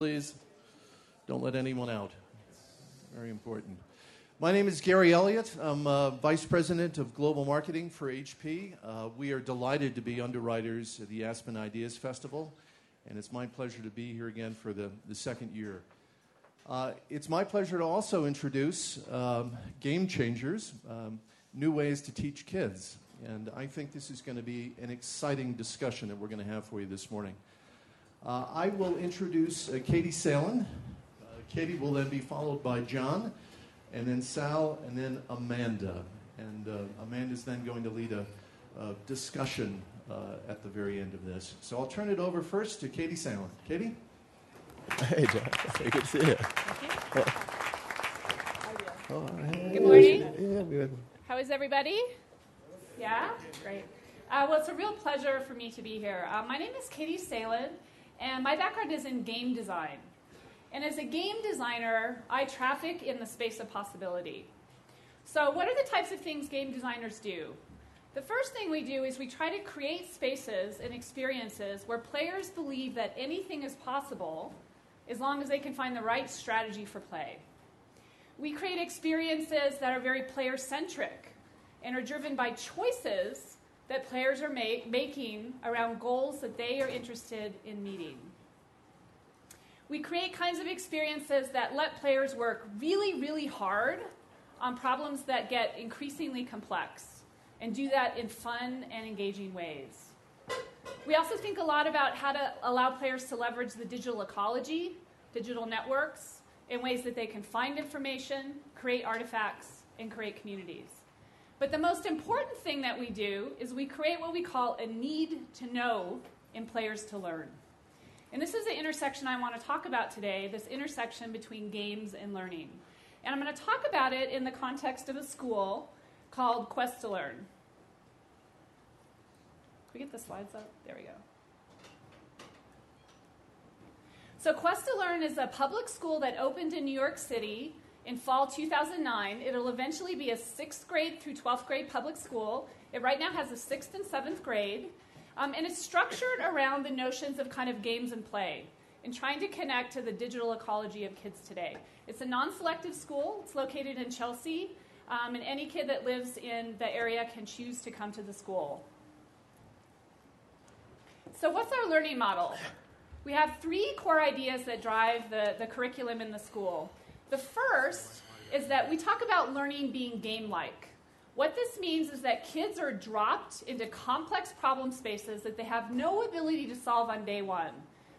Please don't let anyone out. Very important. My name is Gary Elliott. I'm Vice President of Global Marketing for HP. We are delighted to be underwriters at the Aspen Ideas Festival, and it's my pleasure to be here again for the second year. It's my pleasure to also introduce Game Changers, new ways to teach kids. And I think this is going to be an exciting discussion that we're going to have for you this morning. I will introduce Katie Salen. Katie will then be followed by John, and then Sal, and then Amanda. And Amanda's then going to lead a discussion at the very end of this. So I'll turn it over first to Katie Salen. Katie? Hey, John. Hey, good to see you. Good morning. Yeah, good. How is everybody? Yeah? Great. Well, it's a real pleasure for me to be here. My name is Katie Salen, and my background is in game design. And as a game designer, I traffic in the space of possibility. So what are the types of things game designers do? The first thing we do is we try to create spaces and experiences where players believe that anything is possible as long as they can find the right strategy for play. We create experiences that are very player-centric and are driven by choices that players are making around goals that they are interested in meeting. We create kinds of experiences that let players work really, really hard on problems that get increasingly complex and do that in fun and engaging ways. We also think a lot about how to allow players to leverage the digital ecology, digital networks, in ways that they can find information, create artifacts, and create communities. But the most important thing that we do is we create what we call a need to know in players to learn. And this is the intersection I want to talk about today, this intersection between games and learning. And I'm going to talk about it in the context of a school called Quest to Learn. Can we get the slides up? There we go. So Quest to Learn is a public school that opened in New York City in fall 2009. It'll eventually be a 6th grade through 12th grade public school. It right now has a 6th and 7th grade. And it's structured around the notions of kind of games and play and trying to connect to the digital ecology of kids today. It's a non-selective school. It's located in Chelsea. And any kid that lives in the area can choose to come to the school. So what's our learning model? We have 3 core ideas that drive the curriculum in the school. The first is that we talk about learning being game-like. What this means is that kids are dropped into complex problem spaces that they have no ability to solve on day one,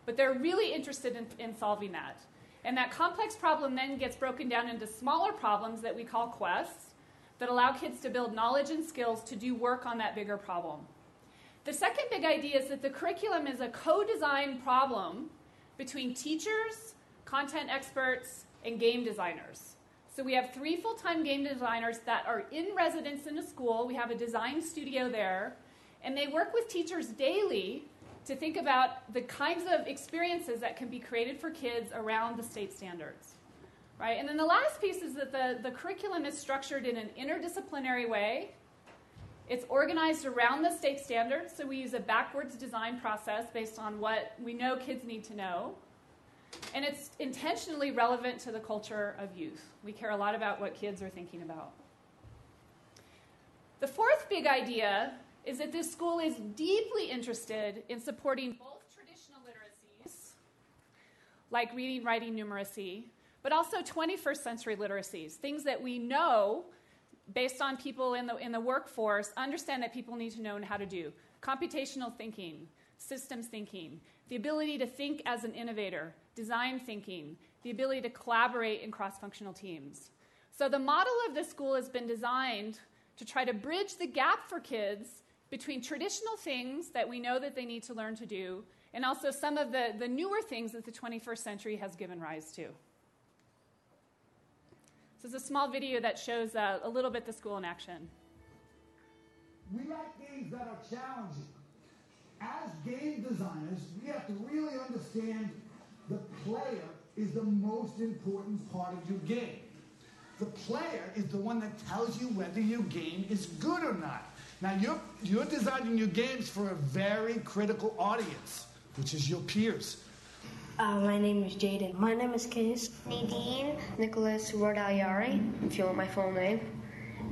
but they're really interested in solving that. And that complex problem then gets broken down into smaller problems that we call quests that allow kids to build knowledge and skills to do work on that bigger problem. The second big idea is that the curriculum is a co-designed problem between teachers, content experts, and game designers. So we have 3 full-time game designers that are in residence in a school. We have a design studio there, and they work with teachers daily to think about the kinds of experiences that can be created for kids around the state standards. Right? And then the last piece is that the curriculum is structured in an interdisciplinary way. It's organized around the state standards, so we use a backwards design process based on what we know kids need to know. And it's intentionally relevant to the culture of youth. We care a lot about what kids are thinking about. The fourth big idea is that this school is deeply interested in supporting both traditional literacies, like reading, writing, numeracy, but also 21st century literacies, things that we know, based on people in the workforce, understand that people need to know how to do. Computational thinking, systems thinking, the ability to think as an innovator, design thinking, the ability to collaborate in cross-functional teams. So the model of this school has been designed to try to bridge the gap for kids between traditional things that we know that they need to learn to do and also some of the newer things that the 21st century has given rise to. This is a small video that shows a little bit the school in action. We like games that are challenging. As game designers, we have to really understand the player is the most important part of your game. The player is the one that tells you whether your game is good or not. Now, you're designing your games for a very critical audience, which is your peers. My name is Jaden. My name is Case. Nadine Nicholas Rodaliari, if you want my full name.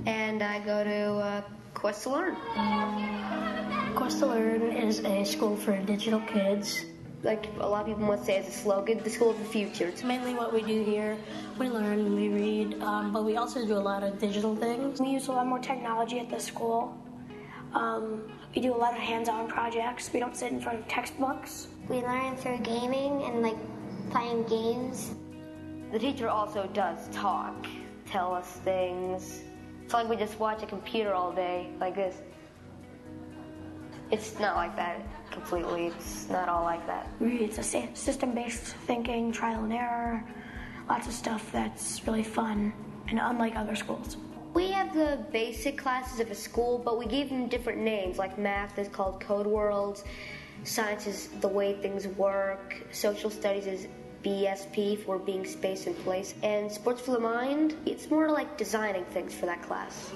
And I go to Quest to Learn. Quest to Learn is a school for digital kids. Like a lot of people must say as a slogan, the school of the future. It's mainly what we do here. We learn, we read, but we also do a lot of digital things. We use a lot more technology at the school. We do a lot of hands-on projects. We don't sit in front of textbooks. We learn through gaming and playing games. The teacher also does talk, tell us things. It's like we just watch a computer all day like this. It's not like that completely. It's not all like that. It's a system-based thinking, trial and error, lots of stuff that's really fun and unlike other schools. We have the basic classes of a school, but we give them different names. Like math is called Code Worlds, science is the way things work, social studies is BSP for being space and place, and sports for the mind, it's more like designing things for that class.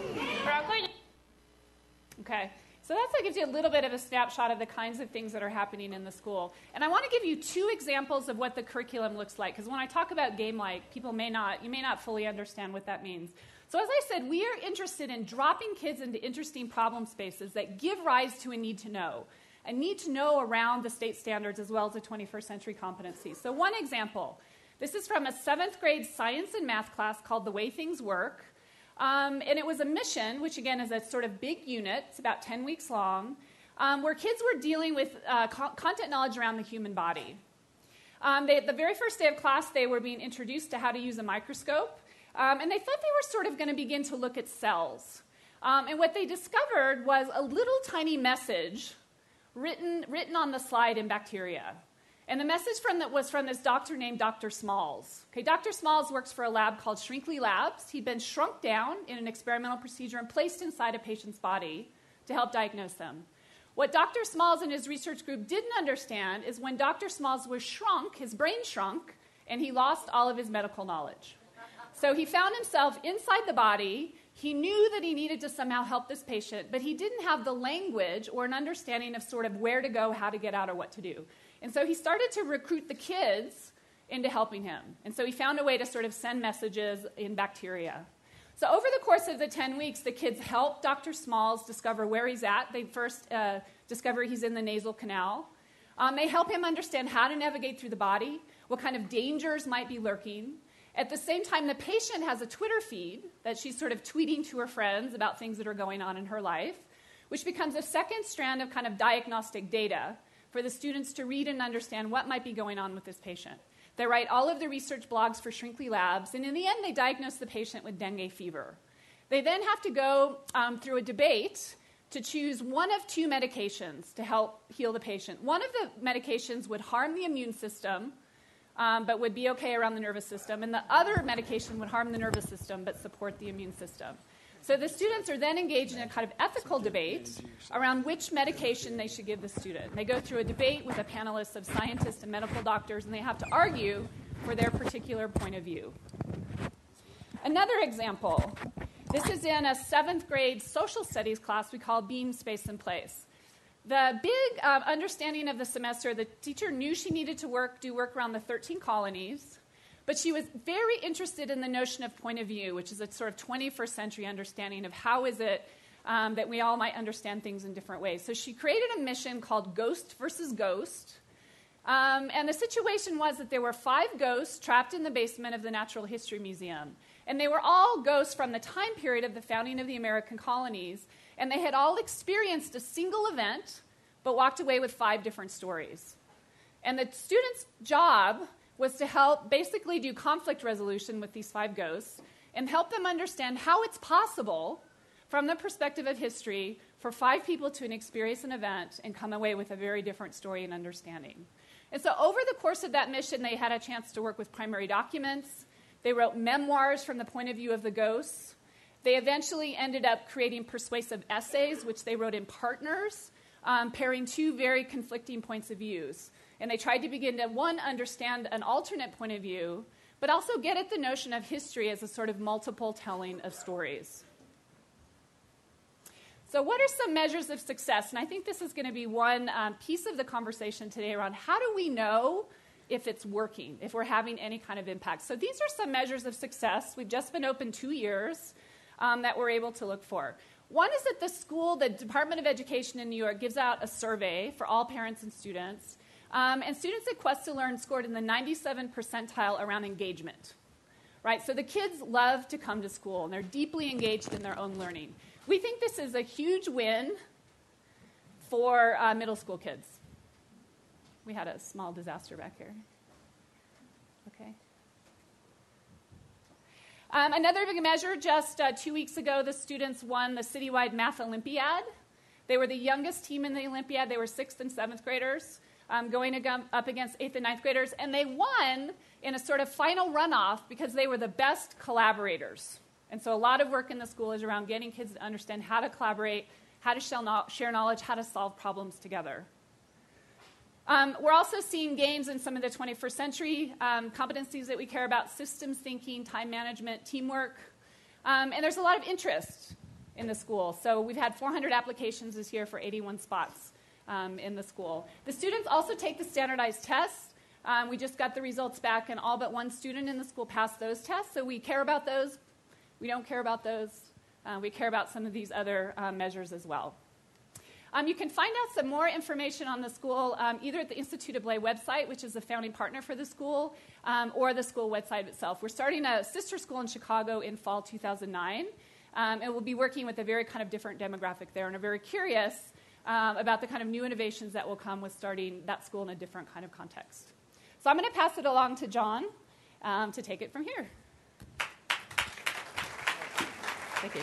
Okay. So that gives you a little bit of a snapshot of the kinds of things that are happening in the school. And I want to give you two examples of what the curriculum looks like, because when I talk about game-like, you may not fully understand what that means. So as I said, we are interested in dropping kids into interesting problem spaces that give rise to a need to know around the state standards as well as the 21st century competencies. So one example, this is from a 7th grade science and math class called The Way Things Work. And it was a mission, which again is a sort of big unit. It's about 10 weeks long, where kids were dealing with content knowledge around the human body. The very first day of class, they were being introduced to how to use a microscope, and they thought they were sort of going to begin to look at cells. And what they discovered was a little tiny message written on the slide in bacteria. And the message was from this doctor named Dr. Smalls. Okay, Dr. Smalls works for a lab called Shrinkley Labs. He'd been shrunk down in an experimental procedure and placed inside a patient's body to help diagnose them. What Dr. Smalls and his research group didn't understand is when Dr. Smalls was shrunk, his brain shrunk, and he lost all of his medical knowledge. So he found himself inside the body. He knew that he needed to somehow help this patient, but he didn't have the language or an understanding of sort of where to go, how to get out, or what to do. And so he started to recruit the kids into helping him. And so he found a way to sort of send messages in bacteria. So over the course of the 10 weeks, the kids helped Dr. Smalls discover where he's at. They first discover he's in the nasal canal. They help him understand how to navigate through the body, what kind of dangers might be lurking. At the same time, the patient has a Twitter feed that she's sort of tweeting to her friends about things that are going on in her life, which becomes a second strand of kind of diagnostic data for the students to read and understand what might be going on with this patient. They write all of the research blogs for Shrinkley Labs, and in the end, they diagnose the patient with dengue fever. They then have to go through a debate to choose one of two medications to help heal the patient. One of the medications would harm the immune system, but would be okay around the nervous system, and the other medication would harm the nervous system but support the immune system. So the students are then engaged in a kind of ethical debate around which medication they should give the student. They go through a debate with a panelist of scientists and medical doctors, and they have to argue for their particular point of view. Another example, this is in a 7th grade social studies class we call Being, Space, and Place. The big understanding of the semester, the teacher knew she needed to do work around the 13 colonies, but she was very interested in the notion of point of view, which is a sort of 21st century understanding of how is it that we all might understand things in different ways. So she created a mission called Ghost versus Ghost. And the situation was that there were 5 ghosts trapped in the basement of the Natural History Museum. And they were all ghosts from the time period of the founding of the American colonies. And they had all experienced a single event, but walked away with 5 different stories. And the students' job was to help basically do conflict resolution with these 5 ghosts and help them understand how it's possible, from the perspective of history, for 5 people to experience an event and come away with a very different story and understanding. And so over the course of that mission, they had a chance to work with primary documents. They wrote memoirs from the point of view of the ghosts. They eventually ended up creating persuasive essays, which they wrote in partners, pairing 2 very conflicting points of views. And they tried to begin to, one, understand an alternate point of view, but also get at the notion of history as a sort of multiple telling of stories. So what are some measures of success? And I think this is going to be one piece of the conversation today around how do we know if it's working, if we're having any kind of impact. So these are some measures of success. We've just been open 2 years that we're able to look for. One is that the Department of Education in New York gives out a survey for all parents and students. And students at Quest to Learn scored in the 97th percentile around engagement. Right? So the kids love to come to school, and they're deeply engaged in their own learning. We think this is a huge win for middle school kids. We had a small disaster back here. Okay. Another big measure, just 2 weeks ago, the students won the citywide Math Olympiad. They were the youngest team in the Olympiad. They were 6th and 7th graders going up against 8th and 9th graders. And they won in a sort of final runoff because they were the best collaborators. And so a lot of work in the school is around getting kids to understand how to collaborate, how to share knowledge, how to solve problems together. We're also seeing gains in some of the 21st century competencies that we care about: systems thinking, time management, teamwork. And there's a lot of interest in the school. So we've had 400 applications this year for 81 spots in the school. The students also take the standardized tests. We just got the results back, and all but one student in the school passed those tests. So we care about those. We don't care about those. We care about some of these other measures as well. You can find out some more information on the school either at the Institute of Lay website, which is the founding partner for the school, or the school website itself. We're starting a sister school in Chicago in fall 2009, and we'll be working with a very kind of different demographic there, and are very curious about the kind of new innovations that will come with starting that school in a different kind of context. So I'm going to pass it along to John to take it from here. Thank you.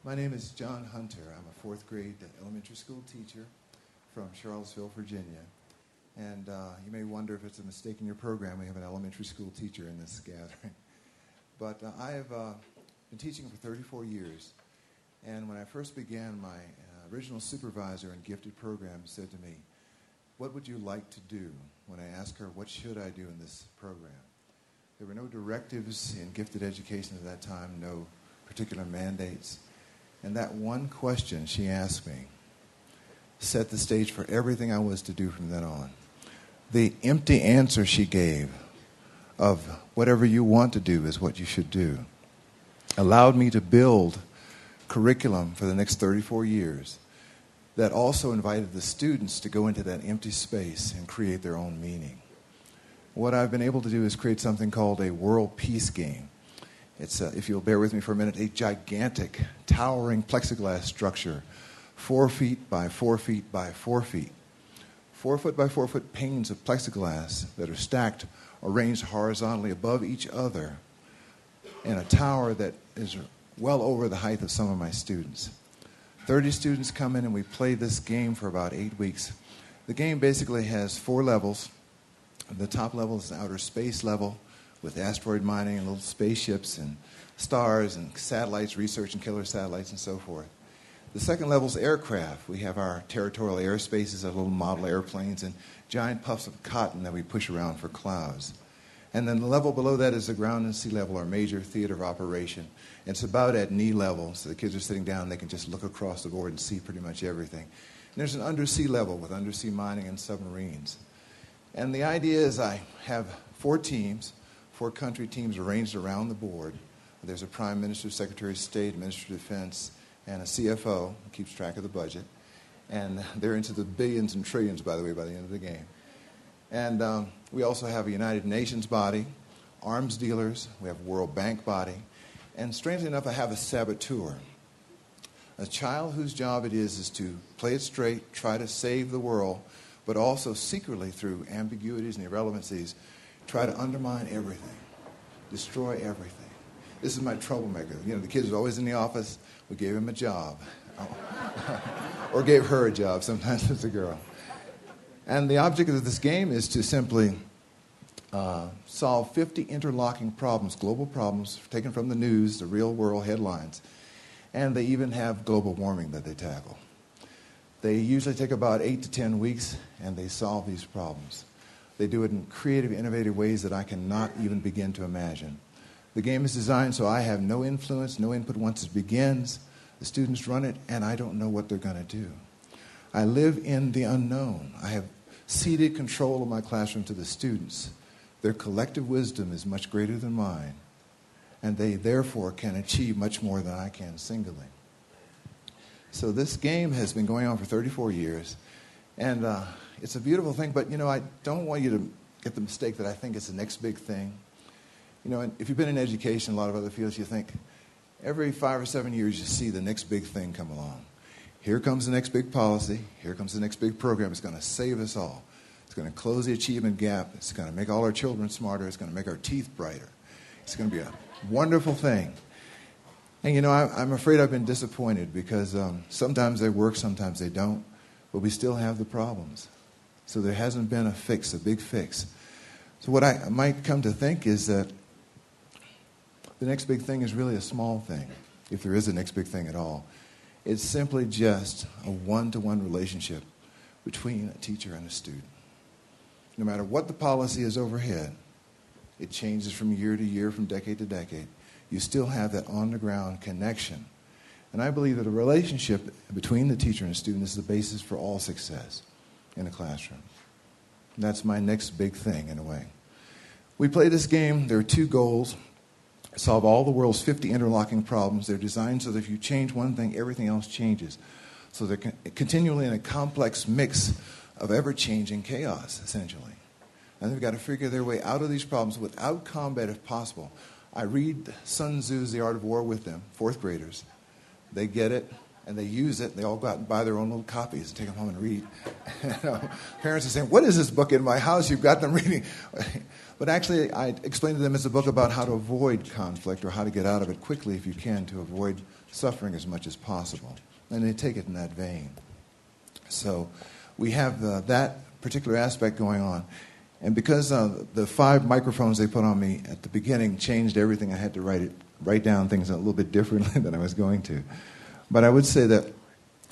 My name is John Hunter. I'm a 4th grade elementary school teacher from Charlottesville, Virginia. And you may wonder if it's a mistake in your program. We have an elementary school teacher in this gathering. But I have been teaching for 34 years. And when I first began, my original supervisor in gifted programs said to me, "What would you like to do?" When I asked her, "What should I do in this program?" There were no directives in gifted education at that time, no particular mandates. And that one question she asked me set the stage for everything I was to do from then on. The empty answer she gave of whatever you want to do is what you should do allowed me to build curriculum for the next 34 years that also invited the students to go into that empty space and create their own meaning. What I've been able to do is create something called a world peace game. It's, if you'll bear with me for a minute, a gigantic, towering plexiglass structure, 4 feet by 4 feet by 4 feet. 4 foot by 4 foot panes of plexiglass that are stacked, arranged horizontally above each other in a tower that is well over the height of some of my students. 30 students come in and we play this game for about 8 weeks. The game basically has 4 levels. The top level is an outer space level with asteroid mining and little spaceships and stars and satellites, research and killer satellites and so forth. The second level is aircraft. We have our territorial airspaces, our little model airplanes, and giant puffs of cotton that we push around for clouds. And then the level below that is the ground and sea level, our major theater of operation. And it's about at knee level, so the kids are sitting down, they can just look across the board and see pretty much everything. And there's an undersea level with undersea mining and submarines. And the idea is I have 4 teams, 4 country teams arranged around the board. There's a Prime Minister, Secretary of State, Minister of Defense, and a CFO who keeps track of the budget. And they're into the billions and trillions, by the way, by the end of the game. And we also have a United Nations body, arms dealers, we have a World Bank body, and strangely enough, I have a saboteur. A child whose job it is to play it straight, try to save the world, but also secretly through ambiguities and irrelevancies, try to undermine everything, destroy everything. This is my troublemaker. You know, the kid was always in the office. We gave him a job. Or gave her a job. Sometimes it's a girl. And the object of this game is to simply solve 50 interlocking problems, global problems, taken from the news, the real world headlines. And they even have global warming that they tackle. They usually take about 8 to 10 weeks, and they solve these problems. They do it in creative, innovative ways that I cannot even begin to imagine. The game is designed so I have no influence, no input once it begins. The students run it, and I don't know what they're going to do. I live in the unknown. I have ceded control of my classroom to the students. Their collective wisdom is much greater than mine, and they therefore can achieve much more than I can singly. So this game has been going on for 34 years, and it's a beautiful thing, but, I don't want you to get the mistake that I think it's the next big thing. If you've been in education, a lot of other fields, you think every 5 or 7 years you see the next big thing come along. Here comes the next big policy. Here comes the next big program. It's going to save us all. It's going to close the achievement gap. It's going to make all our children smarter. It's going to make our teeth brighter. It's going to be a wonderful thing. And, I'm afraid I've been disappointed because sometimes they work, sometimes they don't, but we still have the problems. So there hasn't been a fix, a big fix. So what I might come to think is that the next big thing is really a small thing, if there is a next big thing at all. It's simply just a one-to-one relationship between a teacher and a student. No matter what the policy is overhead, it changes from year to year, from decade to decade. You still have that on-the-ground connection. And I believe that a relationship between the teacher and the student is the basis for all success in a classroom. And that's my next big thing, in a way. We play this game. There are 2 goals. Solve all the world's 50 interlocking problems. They're designed so that if you change one thing, everything else changes. So they're continually in a complex mix of ever-changing chaos, essentially. And they've got to figure their way out of these problems without combat if possible. I read Sun Tzu's The Art of War with them, 4th graders. They get it, and they use it. They all go out and buy their own little copies and take them home and read. Parents are saying, what is this book in my house? You've got them reading. But actually, I explained to them it's a book about how to avoid conflict or how to get out of it quickly if you can to avoid suffering as much as possible. And they take it in that vein. So we have that particular aspect going on. And because the 5 microphones they put on me at the beginning changed everything, I had to write down things a little bit differently than I was going to. But I would say that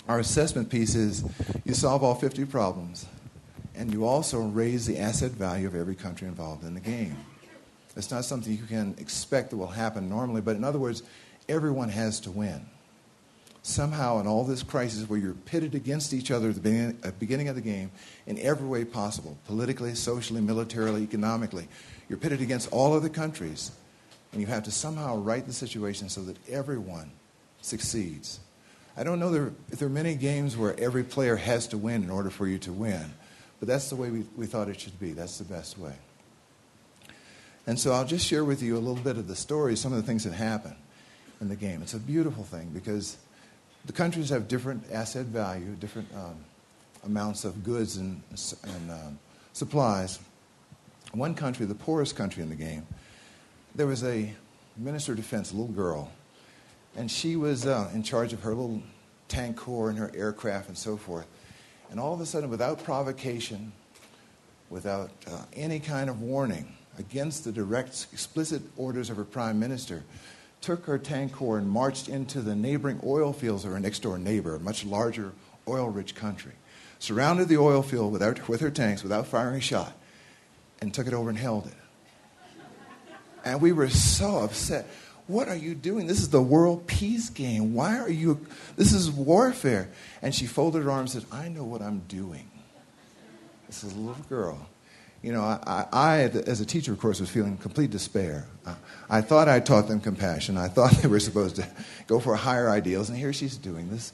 our assessment piece is you solve all 50 problems, and you also raise the asset value of every country involved in the game. It's not something you can expect that will happen normally, but in other words, everyone has to win. Somehow in all this crisis where you're pitted against each other at the beginning of the game in every way possible, politically, socially, militarily, economically, you're pitted against all other countries, and you have to somehow right the situation so that everyone succeeds. I don't know if there are many games where every player has to win in order for you to win, but that's the way we thought it should be. That's the best way. And so I'll just share with you a little bit of the story, some of the things that happen in the game. It's a beautiful thing because the countries have different asset value, different amounts of goods and supplies. One country, the poorest country in the game, there was a minister of defense, a little girl, and she was in charge of her little tank corps and her aircraft and so forth. And all of a sudden, without provocation, without any kind of warning, against the direct, explicit orders of her prime minister, took her tank corps and marched into the neighboring oil fields of her next-door neighbor, a much larger oil-rich country, surrounded the oil field with her tanks without firing a shot, and took it over and held it. And we were so upset. What are you doing? This is the world peace game. Why are you... This is warfare. And she folded her arms and said, I know what I'm doing. This is a little girl. You know, I, as a teacher, of course, was feeling complete despair. I thought I taught them compassion. I thought they were supposed to go for higher ideals. And here she's doing this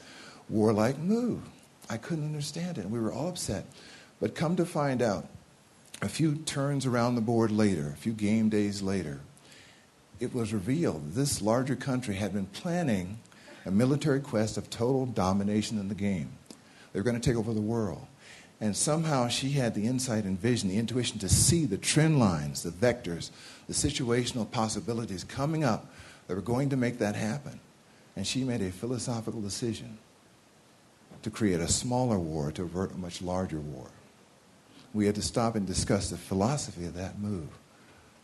warlike move. I couldn't understand it. And we were all upset. But come to find out, a few turns around the board later, a few game days later, it was revealed that this larger country had been planning a military quest of total domination in the game. They were going to take over the world. And somehow she had the insight and vision, the intuition to see the trend lines, the vectors, the situational possibilities coming up that were going to make that happen. And she made a philosophical decision to create a smaller war to avert a much larger war. We had to stop and discuss the philosophy of that move,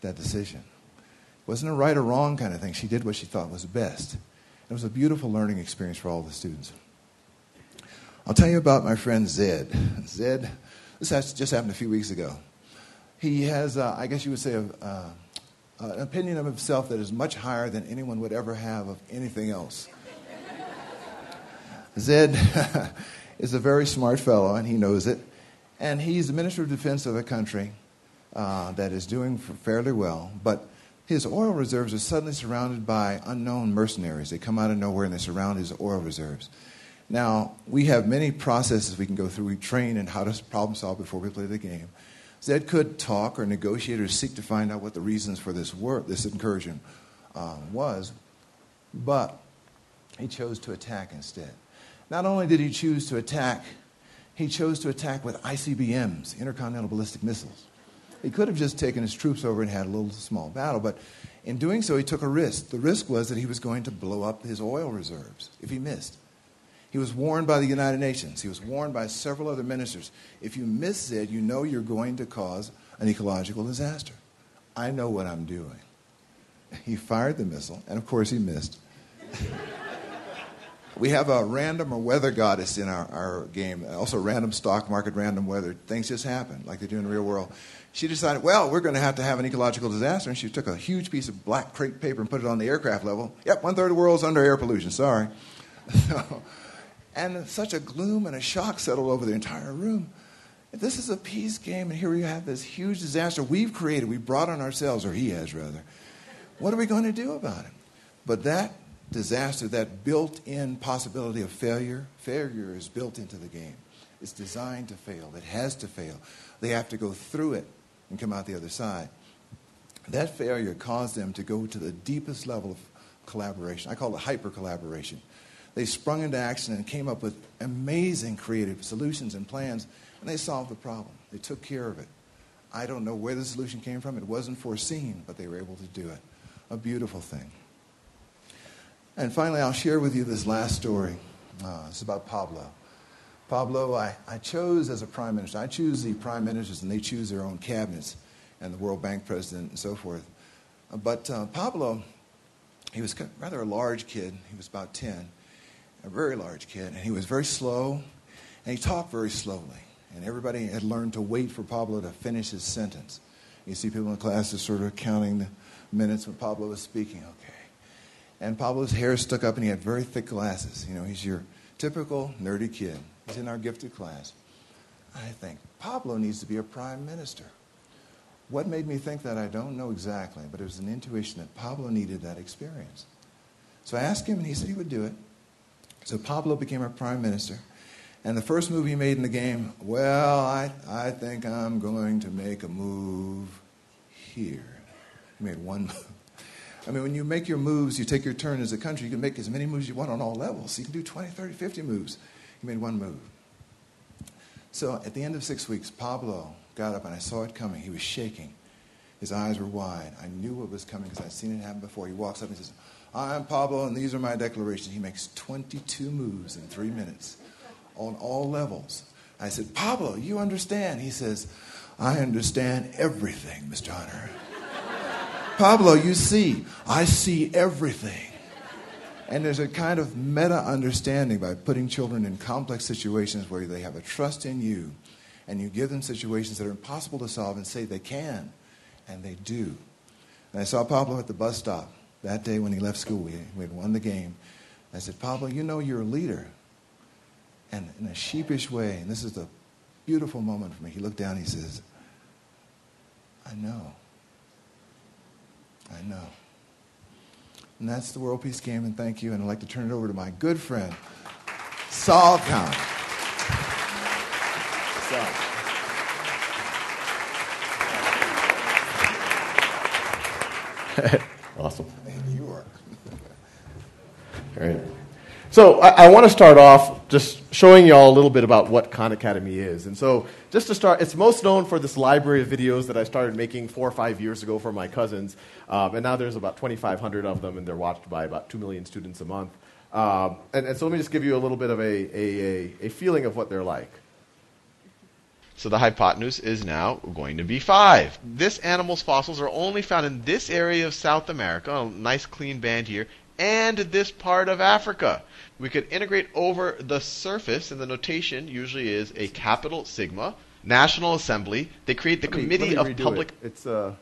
that decision. It wasn't a right or wrong kind of thing. She did what she thought was best. It was a beautiful learning experience for all the students. I'll tell you about my friend Zed. Zed, this just happened a few weeks ago. He has, I guess you would say, an opinion of himself that is much higher than anyone would ever have of anything else. Zed is a very smart fellow, and he knows it. And he's the Minister of Defense of a country that is doing fairly well. But his oil reserves are suddenly surrounded by unknown mercenaries. They come out of nowhere and they surround his oil reserves. Now, we have many processes we can go through. We train in how to problem solve before we play the game. Zed could talk or negotiate or seek to find out what the reasons for this incursion was, but he chose to attack instead. Not only did he choose to attack, he chose to attack with ICBMs, intercontinental ballistic missiles. He could have just taken his troops over and had a little small battle, but in doing so, he took a risk. The risk was that he was going to blow up his oil reserves if he missed. He was warned by the United Nations. He was warned by several other ministers. If you miss Zed, you know you're going to cause an ecological disaster. I know what I'm doing. He fired the missile, and of course he missed. We have a random or weather goddess in our game, also random stock market, random weather. Things just happen like they do in the real world. She decided, well, we're going to have an ecological disaster, and she took a huge piece of black crepe paper and put it on the aircraft level. Yep, 1/3 of the world's under air pollution, sorry. And such a gloom and a shock settled over the entire room. This is a peace game, and here we have this huge disaster we've created. We brought on ourselves, or he has, rather. What are we going to do about it? But that disaster, that built-in possibility of failure is built into the game. It's designed to fail. It has to fail. They have to go through it and come out the other side. That failure caused them to go to the deepest level of collaboration. I call it hyper-collaboration. They sprung into action and came up with amazing creative solutions and plans, and they solved the problem. They took care of it. I don't know where the solution came from. It wasn't foreseen, but they were able to do it. A beautiful thing. And finally, I'll share with you this last story. It's about Pablo. Pablo, I chose as a prime minister. I choose the prime ministers, and they choose their own cabinets, and the World Bank president and so forth. But Pablo, he was rather a large kid. He was about 10, a very large kid. And he was very slow, and he talked very slowly. And everybody had learned to wait for Pablo to finish his sentence. You see people in class just sort of counting the minutes when Pablo was speaking. Okay. And Pablo's hair stuck up, and he had very thick glasses. You know, he's your typical nerdy kid. He's in our gifted class. I think, Pablo needs to be a prime minister. What made me think that, I don't know exactly, but it was an intuition that Pablo needed that experience. So I asked him, and he said he would do it. So Pablo became our prime minister. And the first move he made in the game, well, I think I'm going to make a move here. He made one move. I mean, when you make your moves, you take your turn as a country, you can make as many moves as you want on all levels. You can do 20, 30, 50 moves. He made one move. So at the end of 6 weeks, Pablo got up, and I saw it coming. He was shaking. His eyes were wide. I knew what was coming because I'd seen it happen before. He walks up and says, I'm Pablo, and these are my declarations. He makes 22 moves in 3 minutes on all levels. I said, Pablo, you understand? He says, I understand everything, Mr. Hunter. Pablo, you see, I see everything. And there's a kind of meta-understanding by putting children in complex situations where they have a trust in you, and you give them situations that are impossible to solve and say they can, and they do. And I saw Pablo at the bus stop that day when he left school. We had won the game. I said, Pablo, you know you're a leader. And in a sheepish way, and this is the beautiful moment for me, he looked down and he says, I know. I know. And that's the World Peace Game, and thank you. And I'd like to turn it over to my good friend, Salman. Awesome. And you are. All right. So I want to start off just showing you all a little bit about what Khan Academy is. And so just to start, it's most known for this library of videos that I started making 4 or 5 years ago for my cousins. And now there's about 2,500 of them, and they're watched by about 2 million students a month. And so let me just give you a little bit of a feeling of what they're like. So the hypotenuse is now going to be 5. This animal's fossils are only found in this area of South America, a nice clean band here, and this part of Africa. We could integrate over the surface, and the notation usually is a capital sigma. National Assembly, they create the Committee of Public... Let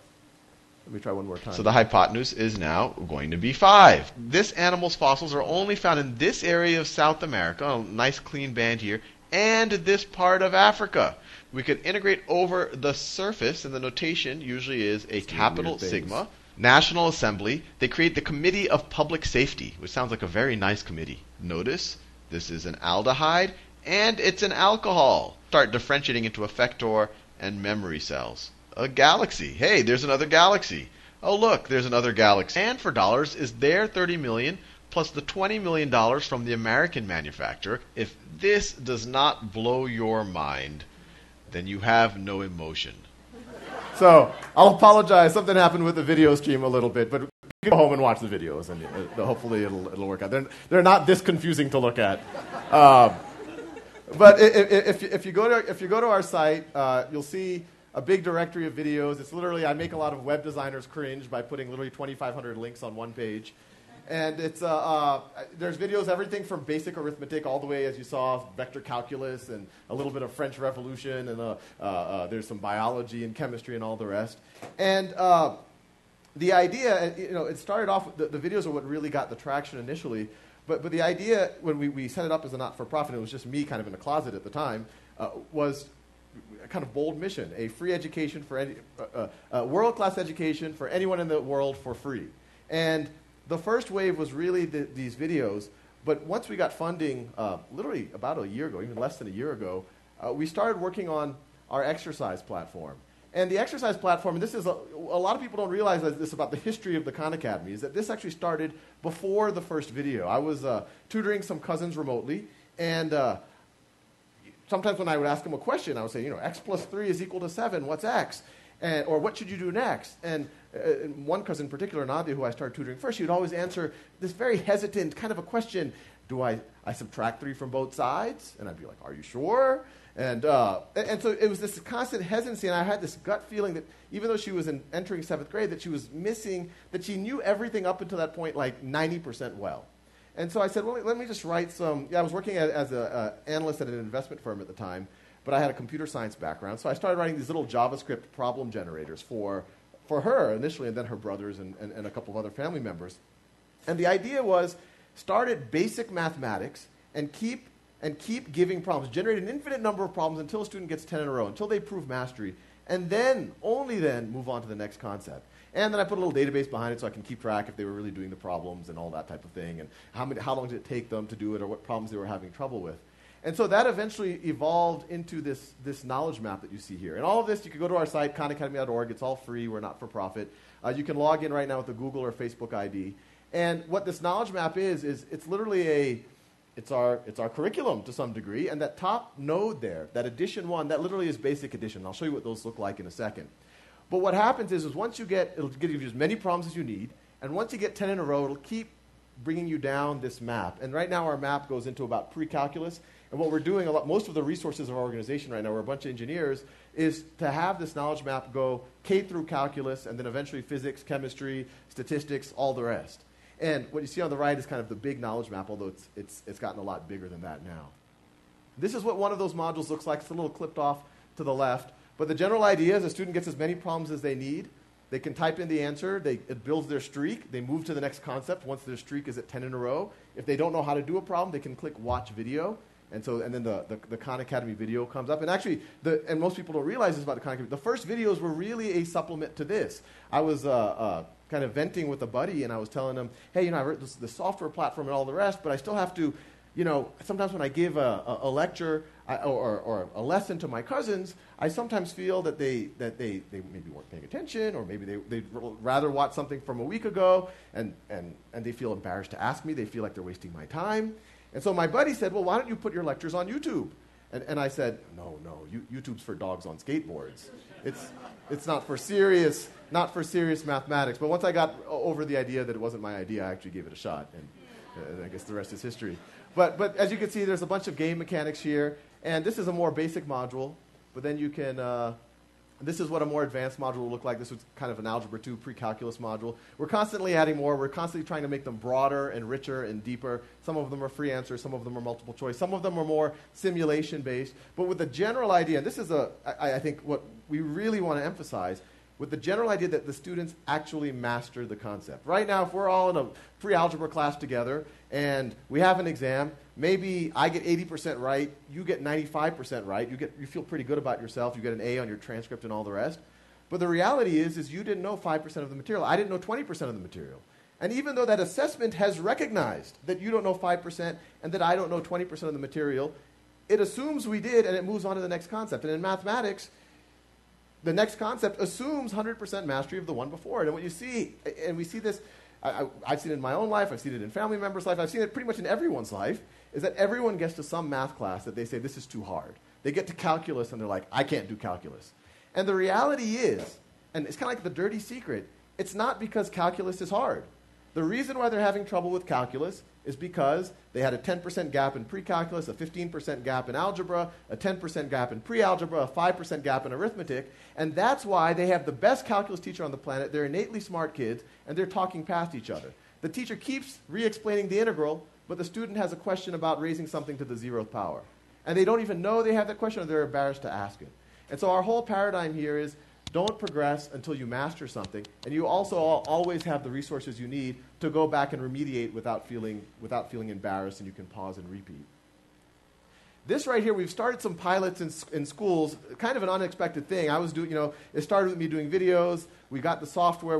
me try one more time. So the hypotenuse is now going to be 5. This animal's fossils are only found in this area of South America, a nice clean band here, and this part of Africa. We could integrate over the surface, and the notation usually is a capital sigma. National Assembly, they create the Committee of Public Safety, which sounds like a very nice committee. Notice, this is an aldehyde, and it's an alcohol. Start differentiating into effector and memory cells. A galaxy. Hey, there's another galaxy. Oh, look, there's another galaxy. And for dollars is their $30 million plus the $20 million from the American manufacturer. If this does not blow your mind, then you have no emotion. So I'll apologize. Something happened with the video stream a little bit, but you can go home and watch the videos, and hopefully it'll work out. They're not this confusing to look at. But if you go to our site, you'll see a big directory of videos. It's literally, I make a lot of web designers cringe by putting literally 2,500 links on one page. And it's there's videos, everything from basic arithmetic all the way, as you saw, vector calculus and a little bit of French Revolution, and there's some biology and chemistry and all the rest. And the idea, it started off, the videos are what really got the traction initially. But the idea, when we set it up as a not-for-profit, it was just me kind of in a closet at the time, was a kind of bold mission: a free education for any, world-class education for anyone in the world for free. And the first wave was really these videos, but once we got funding, literally about a year ago, even less than a year ago, we started working on our exercise platform. And the exercise platform, and this is a lot of people don't realize this about the history of the Khan Academy, is that this actually started before the first video. I was tutoring some cousins remotely, and sometimes when I would ask them a question, I would say, x plus 3 is equal to 7, what's x? Or what should you do next? And one cousin in particular, Nadia, who I started tutoring first, she would always answer this very hesitant kind of a question: do I subtract 3 from both sides? And I'd be like, are you sure? And so it was this constant hesitancy, and I had this gut feeling that even though she was entering 7th grade, that she was missing, that she knew everything up until that point like 90% well. And so I said, well, let me just write some. I was working as an analyst at an investment firm at the time, but I had a computer science background, so I started writing these little JavaScript problem generators for her initially, and then her brothers and a couple of other family members. And the idea was, start at basic mathematics and keep giving problems, generate an infinite number of problems until a student gets 10 in a row, until they prove mastery, and then, only then, move on to the next concept. And then I put a little database behind it so I can keep track if they were really doing the problems and all that type of thing, and how long did it take them to do it, or what problems they were having trouble with. And so that eventually evolved into this knowledge map that you see here. And all of this, you can go to our site, khanacademy.org. It's all free. We're not for profit. You can log in right now with a Google or Facebook ID. And what this knowledge map is it's literally it's our curriculum to some degree. And that top node there, that edition 1, that literally is basic edition. I'll show you what those look like in a second. But what happens is once it'll give you as many problems as you need. And once you get 10 in a row, it'll keep bringing you down this map. And right now our map goes into about pre-calculus. And what we're doing, most of the resources of our organization right now, we're a bunch of engineers, is to have this knowledge map go K through calculus, and then eventually physics, chemistry, statistics, all the rest. And what you see on the right is kind of the big knowledge map, although it's gotten a lot bigger than that now. This is what one of those modules looks like. It's a little clipped off to the left. But the general idea is a student gets as many problems as they need. They can type in the answer. It builds their streak. They move to the next concept once their streak is at 10 in a row. If they don't know how to do a problem, they can click Watch Video. And then the Khan Academy video comes up. And actually, and most people don't realize this about the Khan Academy, the first videos were really a supplement to this. I was kind of venting with a buddy, and I was telling him, hey, I wrote the software platform and all the rest, but I still have to, sometimes when I give a lecture or a lesson to my cousins, I sometimes feel that they maybe weren't paying attention, or maybe they'd rather watch something from a week ago, and they feel embarrassed to ask me. They feel like they're wasting my time. And so my buddy said, well, why don't you put your lectures on YouTube? And I said, no, YouTube's for dogs on skateboards. It's not for serious mathematics. But once I got over the idea that it wasn't my idea, I actually gave it a shot. And I guess the rest is history. But as you can see, there's a bunch of game mechanics here. And this is a more basic module. But then you can... this is what a more advanced module will look like. This was kind of an Algebra 2 pre-calculus module. We're constantly adding more. We're constantly trying to make them broader and richer and deeper. Some of them are free answers. Some of them are multiple choice. Some of them are more simulation-based. But with the general idea, and this is, I think, what we really want to emphasize, with the general idea that the students actually master the concept. Right now, if we're all in a pre-algebra class together and we have an exam, maybe I get 80% right, you get 95% right, you feel pretty good about yourself, you get an A on your transcript and all the rest. But the reality is you didn't know 5% of the material. I didn't know 20% of the material. And even though that assessment has recognized that you don't know 5% and that I don't know 20% of the material, it assumes we did, and it moves on to the next concept. And in mathematics, the next concept assumes 100% mastery of the one before it. And what you see, and we see this, I've seen it in my own life, I've seen it in family members' life, I've seen it pretty much in everyone's life, is that everyone gets to some math class that they say, this is too hard. They get to calculus and they're like, I can't do calculus. And the reality is, and it's kind of like the dirty secret, it's not because calculus is hard. The reason why they're having trouble with calculus is because they had a 10% gap in pre-calculus, a 15% gap in algebra, a 10% gap in pre-algebra, a 5% gap in arithmetic, and that's why they have the best calculus teacher on the planet. They're innately smart kids, and they're talking past each other. The teacher keeps re-explaining the integral, but the student has a question about raising something to the 0th power. And they don't even know they have that question, or they're embarrassed to ask it. And so our whole paradigm here is don't progress until you master something, and you also always have the resources you need to go back and remediate without feeling embarrassed, and you can pause and repeat. This right here, we've started some pilots in schools, kind of an unexpected thing. It started with me doing videos. We got the software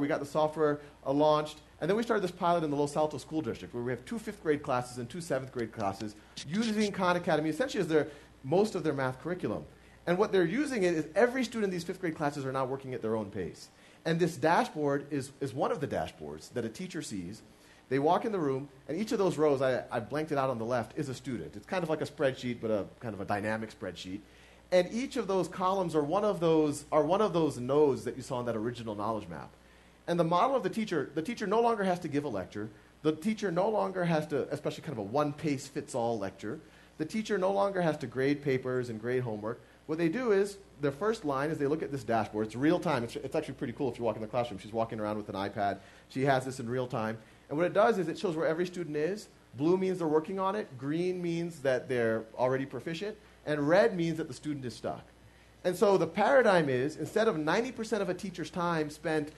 launched, and then we started this pilot in the Los Altos School District, where we have 2 5th grade classes and 2 7th grade classes using Khan Academy essentially as most of their math curriculum. And what they're using it is every student in these 5th grade classes are now working at their own pace. And this dashboard is one of the dashboards that a teacher sees. They walk in the room, and each of those rows, I blanked it out on the left, is a student. It's kind of like a spreadsheet, but a kind of a dynamic spreadsheet. And each of those columns are one of those nodes that you saw in that original knowledge map. And the model of the teacher no longer has to give a lecture. The teacher no longer has to, especially kind of a one-pace-fits-all lecture. The teacher no longer has to grade papers and grade homework. What they do is, their first line is they look at this dashboard. It's real time. It's actually pretty cool if you walk in the classroom. She's walking around with an iPad. She has this in real time. And what it does is it shows where every student is. Blue means they're working on it. Green means that they're already proficient. And red means that the student is stuck. And so the paradigm is, instead of 90% of a teacher's time spent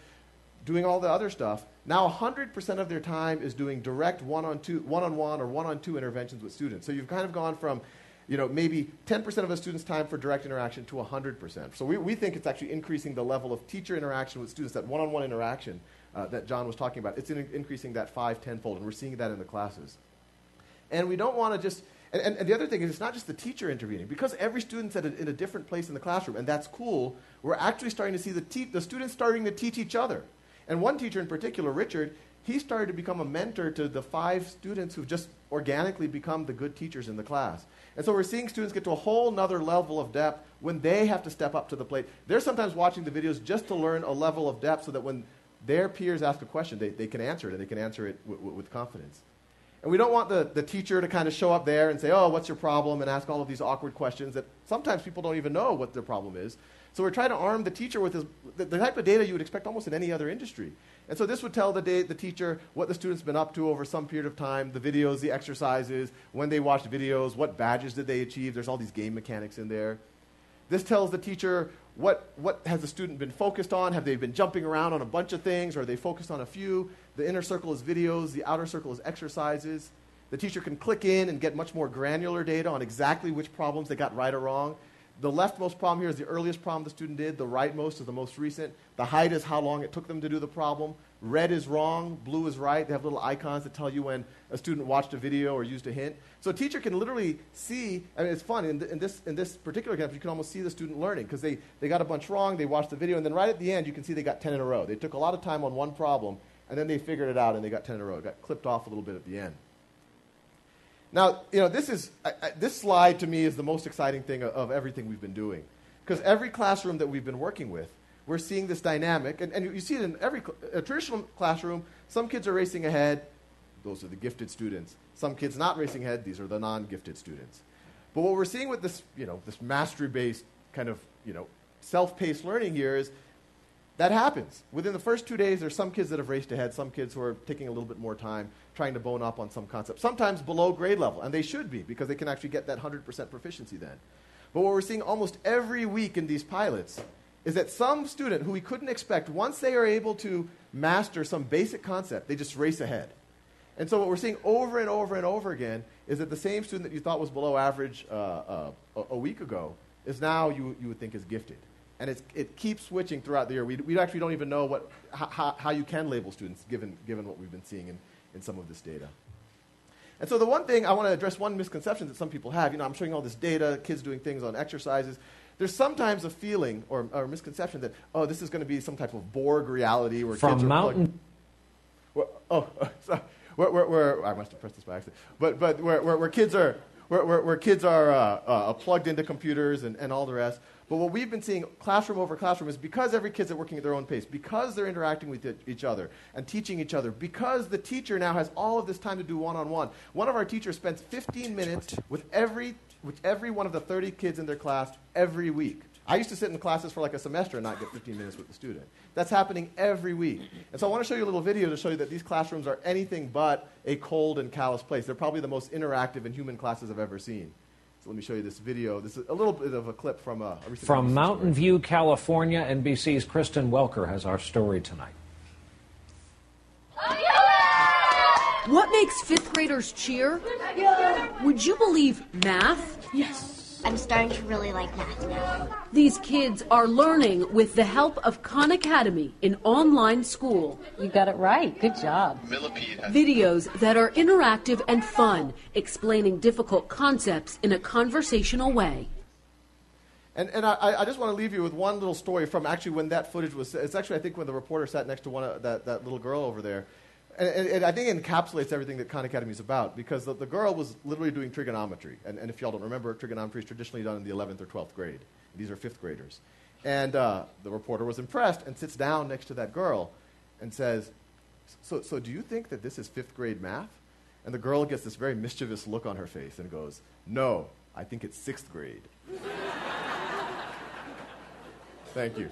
doing all the other stuff, now 100% of their time is doing direct one-on-one or one-on-two interventions with students. So you've kind of gone from maybe 10% of a student's time for direct interaction to 100%. So we think it's actually increasing the level of teacher interaction with students, that one-on-one interaction that John was talking about. It's increasing that 5-10-fold, and we're seeing that in the classes. And we don't want to just, and the other thing is it's not just the teacher intervening. Because every student's in a different place in the classroom, and that's cool, we're actually starting to see the students starting to teach each other. And one teacher in particular, Richard, he started to become a mentor to the 5 students who've just organically become the good teachers in the class. And so we're seeing students get to a whole nother level of depth when they have to step up to the plate. They're sometimes watching the videos just to learn a level of depth so that when their peers ask a question, they can answer it, and they can answer it with confidence. And we don't want the teacher to kind of show up there and say, oh, what's your problem, and ask all of these awkward questions that sometimes people don't even know what their problem is. So we're trying to arm the teacher with the type of data you would expect almost in any other industry. And so this would tell the teacher what the student's been up to over some period of time, the videos, the exercises, when they watched videos, what badges did they achieve. There's all these game mechanics in there. This tells the teacher what has the student been focused on. Have they been jumping around on a bunch of things, or are they focused on a few? The inner circle is videos. The outer circle is exercises. The teacher can click in and get much more granular data on exactly which problems they got right or wrong. The leftmost problem here is the earliest problem the student did. The rightmost is the most recent. The height is how long it took them to do the problem. Red is wrong. Blue is right. They have little icons that tell you when a student watched a video or used a hint. So a teacher can literally see, I mean, it's fun. In this particular example, you can almost see the student learning because they got a bunch wrong, they watched the video, and then right at the end, you can see they got 10 in a row. They took a lot of time on one problem, and then they figured it out, and they got 10 in a row. It got clipped off a little bit at the end. Now, this slide to me is the most exciting thing of everything we've been doing. Because every classroom that we've been working with, we're seeing this dynamic. And you see it in a traditional classroom. Some kids are racing ahead. Those are the gifted students. Some kids not racing ahead. These are the non-gifted students. But what we're seeing with this, this mastery-based kind of, self-paced learning here is that happens. Within the first 2 days, there's some kids that have raced ahead, some kids who are taking a little bit more time, trying to bone up on some concept, sometimes below grade level, and they should be because they can actually get that 100% proficiency then. But what we're seeing almost every week in these pilots is that some student who we couldn't expect, once they are able to master some basic concept, they just race ahead. And so what we're seeing over and over and over again is that the same student that you thought was below average a week ago is now you would think is gifted. And it keeps switching throughout the year. We actually don't even know how you can label students given what we've been seeing in some of this data. And so the one thing, I want to address one misconception that some people have. I'm showing all this data, kids doing things on exercises. There's sometimes a feeling or misconception that, this is going to be some type of Borg reality where From kids are mountain. sorry. Where I must have pressed this by accident. But where kids are plugged into computers and all the rest. But what we've been seeing classroom over classroom is because every kid's working at their own pace, because they're interacting with each other and teaching each other, because the teacher now has all of this time to do one-on-one. One of our teachers spends 15 minutes with every one of the 30 kids in their class every week. I used to sit in classes for like a semester and not get 15 minutes with the student. That's happening every week. And so I want to show you a little video to show you that these classrooms are anything but a cold and callous place. They're probably the most interactive and human classes I've ever seen. So let me show you this video. This is a little bit of a clip from a recent From NBC Mountain story. View, California, NBC's Kristen Welker has our story tonight. What makes fifth graders cheer? Would you believe math? Yes. I'm starting to really like math now. These kids are learning with the help of Khan Academy, an online school. You got it right. Good job. Videos that are interactive and fun, explaining difficult concepts in a conversational way. And I just want to leave you with one little story from actually when that footage was. It's actually, I think, when the reporter sat next to that little girl over there. And I think it encapsulates everything that Khan Academy is about, because the girl was literally doing trigonometry. And if y'all don't remember, trigonometry is traditionally done in the 11th or 12th grade. These are fifth graders. And the reporter was impressed and sits down next to that girl and says, so do you think that this is fifth grade math? And the girl gets this very mischievous look on her face and goes, no, I think it's sixth grade. Thank you.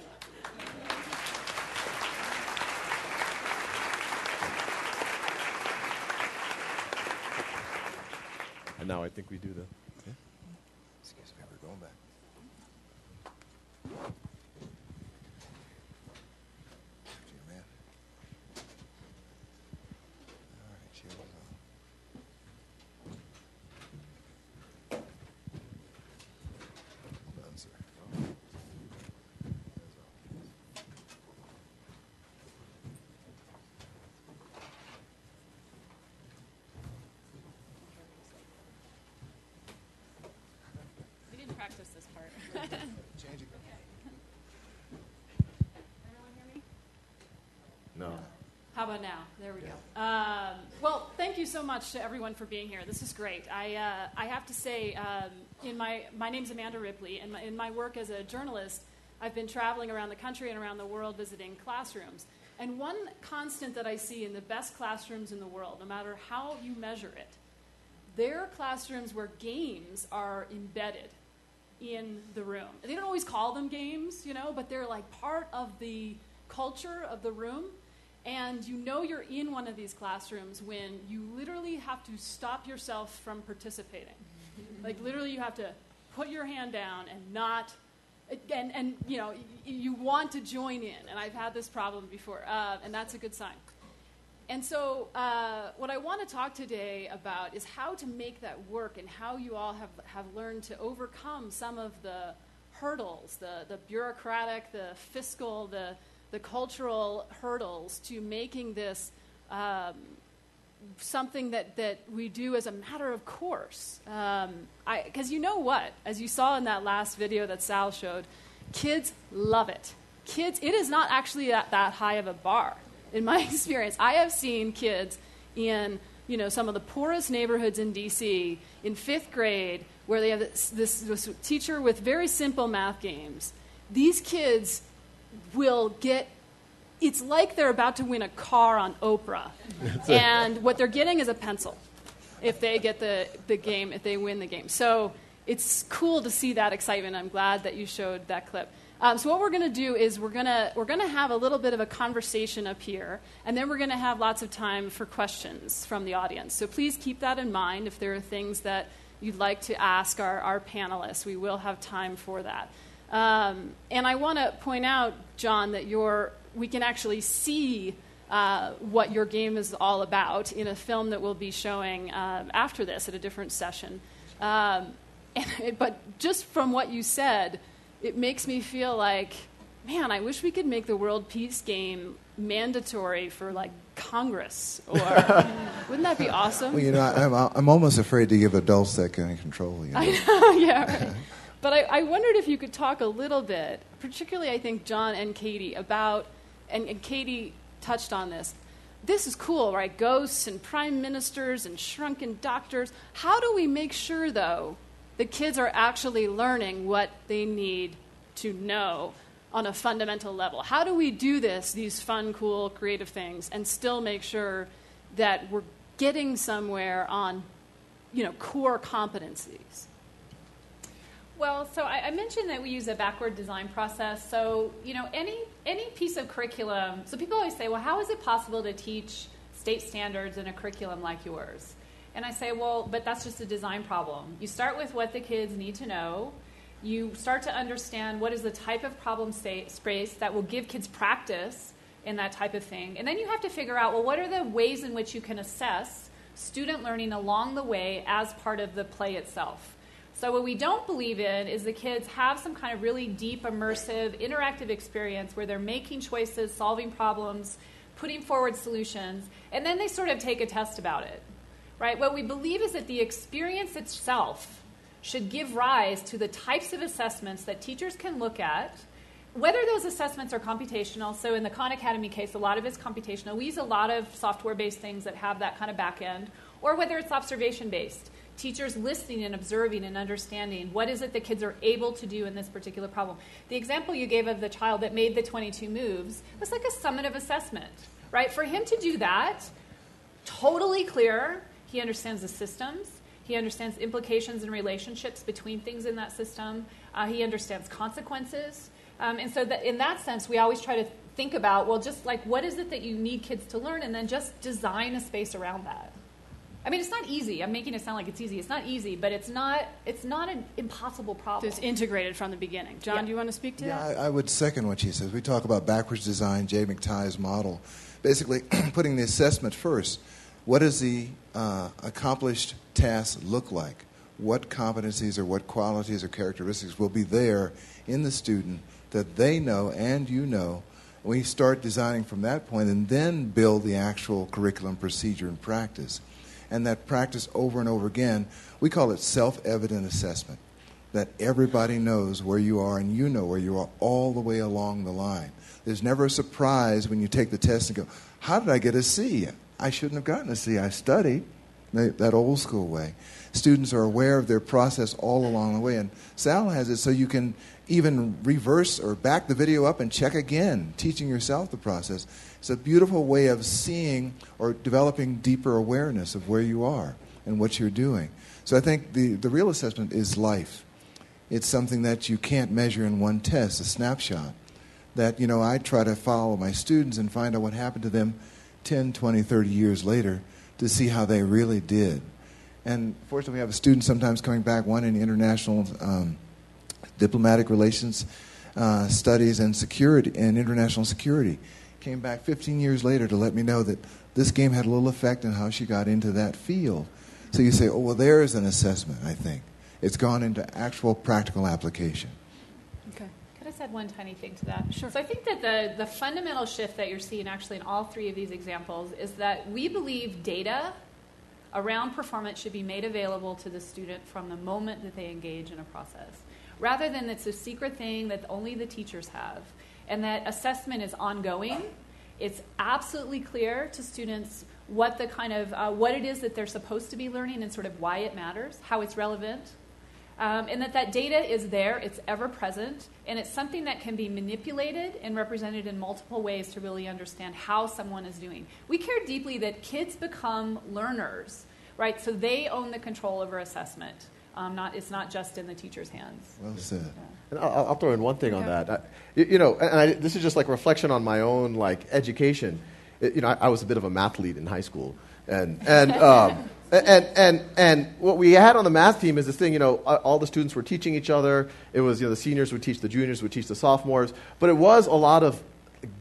And now I think we do the... Okay. Excuse me, we're going back. After you, man. All right, cheers on. Hold on, sir. Practice this part. Change it. Everyone hear me? No. How about now? There we go. Well, thank you so much to everyone for being here. This is great. I have to say, my name's Amanda Ripley, and in my work as a journalist, I've been traveling around the country and around the world visiting classrooms. And one constant that I see in the best classrooms in the world, no matter how you measure it, they're classrooms where games are embedded in the room. They don't always call them games, but they're like part of the culture of the room. And you're in one of these classrooms when you literally have to stop yourself from participating. Like literally you have to put your hand down and not, and you want to join in. And I've had this problem before, and that's a good sign. And so what I want to talk today about is how to make that work and how you all have learned to overcome some of the hurdles, the bureaucratic, the fiscal, the cultural hurdles to making this something that we do as a matter of course. Because you know what? As you saw in that last video that Sal showed, kids love it. It is not actually at that high of a bar. In my experience, I have seen kids in some of the poorest neighborhoods in D.C. in fifth grade where they have this teacher with very simple math games. These kids will get, it's like they're about to win a car on Oprah. And what they're getting is a pencil if they get the game, if they win the game. So it's cool to see that excitement. I'm glad that you showed that clip. So what we're going to do is we're going to have a little bit of a conversation up here, and then we're going to have lots of time for questions from the audience. So please keep that in mind. If there are things that you'd like to ask our panelists, we will have time for that. And I want to point out, John, that we can actually see what your game is all about in a film that we'll be showing after this at a different session. But just from what you said, it makes me feel like, man, I wish we could make the World Peace Game mandatory for like Congress, or wouldn't that be awesome? Well, I'm almost afraid to give adults that kind of control. I know, yeah, right. But I wondered if you could talk a little bit, particularly I think John and Katie, about, and Katie touched on this. This is cool, right? Ghosts and prime ministers and shrunken doctors. How do we make sure, though, the kids are actually learning what they need to know on a fundamental level? How do we do these fun, cool, creative things, and still make sure that we're getting somewhere on, core competencies? Well, so I mentioned that we use a backward design process. So, any piece of curriculum, so people always say, well, how is it possible to teach state standards in a curriculum like yours? And I say, well, but that's just a design problem. You start with what the kids need to know. You start to understand what is the type of problem space that will give kids practice in that type of thing. And then you have to figure out, well, what are the ways in which you can assess student learning along the way as part of the play itself? So what we don't believe in is the kids have some kind of really deep, immersive, interactive experience where they're making choices, solving problems, putting forward solutions, and then they sort of take a test about it, right? What we believe is that the experience itself should give rise to the types of assessments that teachers can look at, whether those assessments are computational. So in the Khan Academy case, a lot of it's computational. We use a lot of software-based things that have that kind of back end, or whether it's observation-based. Teachers listening and observing and understanding what is it that kids are able to do in this particular problem. The example you gave of the child that made the 22 moves was like a summative assessment, right? For him to do that, totally clear, he understands the systems, he understands implications and relationships between things in that system, he understands consequences. And so that in that sense, we always try to think about, well, just like what is it that you need kids to learn, and then just design a space around that. I mean, it's not easy. I'm making it sound like it's easy. It's not easy, but it's not an impossible problem. It's integrated from the beginning. John, do you want to speak to that? Yeah, I would second what she says. We talk about backwards design, Jay McTighe's model, basically putting the assessment first. What does the accomplished task look like? What competencies or what qualities or characteristics will be there in the student that they know and you know? We start designing from that point and then build the actual curriculum, procedure, and practice. And that practice over and over again, we call it self-evident assessment, that everybody knows where you are and you know where you are all the way along the line. There's never a surprise when you take the test and go, how did I get a C? I shouldn't have gotten a C. I studied that old school way. Students are aware of their process all along the way. And Sal has it so you can even reverse or back the video up and check again, teaching yourself the process. It's a beautiful way of seeing or developing deeper awareness of where you are and what you're doing. So I think the real assessment is life. It's something that you can't measure in one test, a snapshot. That, I try to follow my students and find out what happened to them 10, 20, 30 years later to see how they really did. And fortunately, we have a student sometimes coming back, one in international diplomatic relations studies and security and international security. Came back 15 years later to let me know that this game had a little effect on how she got into that field. So you say, oh, well, there is an assessment, I think. It's gone into actual practical application. Okay. Could I just add one tiny thing to that? Sure. So I think that the fundamental shift that you're seeing actually in all three of these examples is that we believe data around performance should be made available to the student from the moment that they engage in a process, rather than it's a secret thing that only the teachers have. And that assessment is ongoing. It's absolutely clear to students what the kind of what it is that they're supposed to be learning and sort of why it matters, how it's relevant, and that data is there, it's ever present, and it's something that can be manipulated and represented in multiple ways to really understand how someone is doing. We care deeply that kids become learners, right? So they own the control over assessment. It's not just in the teacher's hands. Well said. Yeah. And I'll throw in one thing on Okay. that. This is just like reflection on my own education. I was a bit of a math lead in high school, and what we had on the math team is this thing. All the students were teaching each other. It was the seniors would teach the juniors, would teach the sophomores, but it was a lot of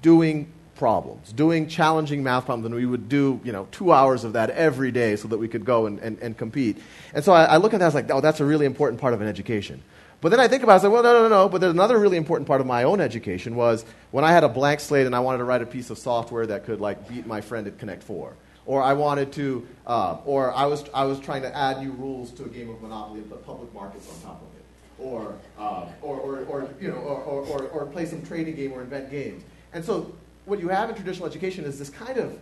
doing problems, doing challenging math problems, and we would do 2 hours of that every day so that we could go and compete. And so I look at that, I was like, oh, that's a really important part of an education. But then I think about it, I was like, well, no. But there's another really important part of my own education was when I had a blank slate and I wanted to write a piece of software that could beat my friend at Connect 4. Or I wanted to, or I was trying to add new rules to a game of Monopoly and put public markets on top of it. Or play some trading game or invent games. And so what you have in traditional education is this kind of,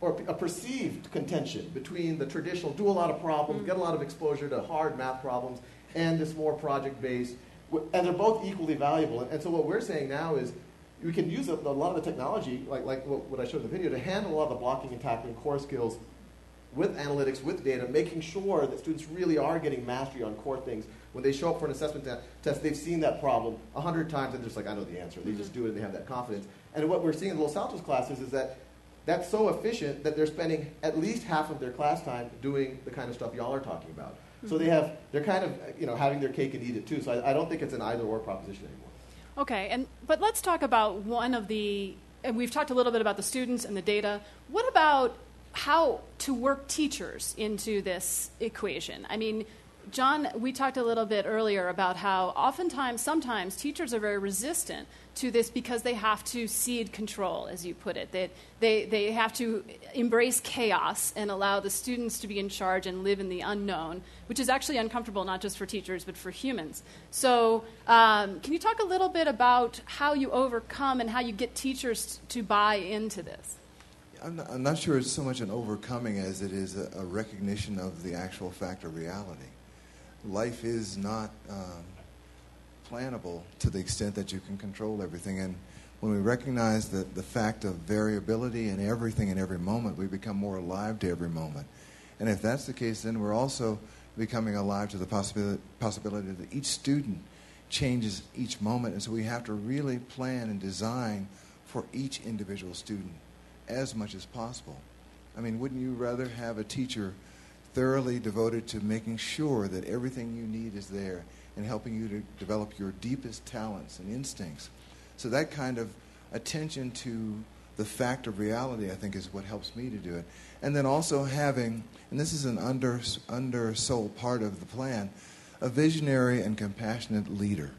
or a perceived contention between the traditional, do a lot of problems, get a lot of exposure to hard math problems, and this more project-based, and they're both equally valuable. And so what we're saying now is we can use a lot of the technology, like what I showed in the video, to handle a lot of the blocking and tackling core skills with analytics, with data, making sure that students really are getting mastery on core things. When they show up for an assessment test, they've seen that problem 100 times, and they're just like, I know the answer. They just do it, and they have that confidence. And what we're seeing in Los Altos classes is that that's so efficient that they're spending at least half of their class time doing the kind of stuff y'all are talking about. So they're kind of having their cake and eat it too. So I don't think it's an either-or proposition anymore. Okay, but let's talk about one of the, and we've talked a little bit about the students and the data. What about how to work teachers into this equation? I mean, John, we talked a little bit earlier about how sometimes teachers are very resistant to this because they have to cede control, as you put it. They have to embrace chaos and allow the students to be in charge and live in the unknown, which is actually uncomfortable not just for teachers but for humans. So can you talk a little bit about how you overcome and how you get teachers to buy into this? I'm not sure it's so much an overcoming as it is a recognition of the actual fact of reality. Life is not plannable to the extent that you can control everything. And when we recognize the fact of variability in everything in every moment, we become more alive to every moment. And if that's the case, then we're also becoming alive to the possibility that each student changes each moment. And so we have to really plan and design for each individual student as much as possible. I mean, wouldn't you rather have a teacher thoroughly devoted to making sure that everything you need is there and helping you to develop your deepest talents and instincts? So that kind of attention to the fact of reality, I think, is what helps me to do it. And then also having, and this is an undersold part of the plan, a visionary and compassionate leader.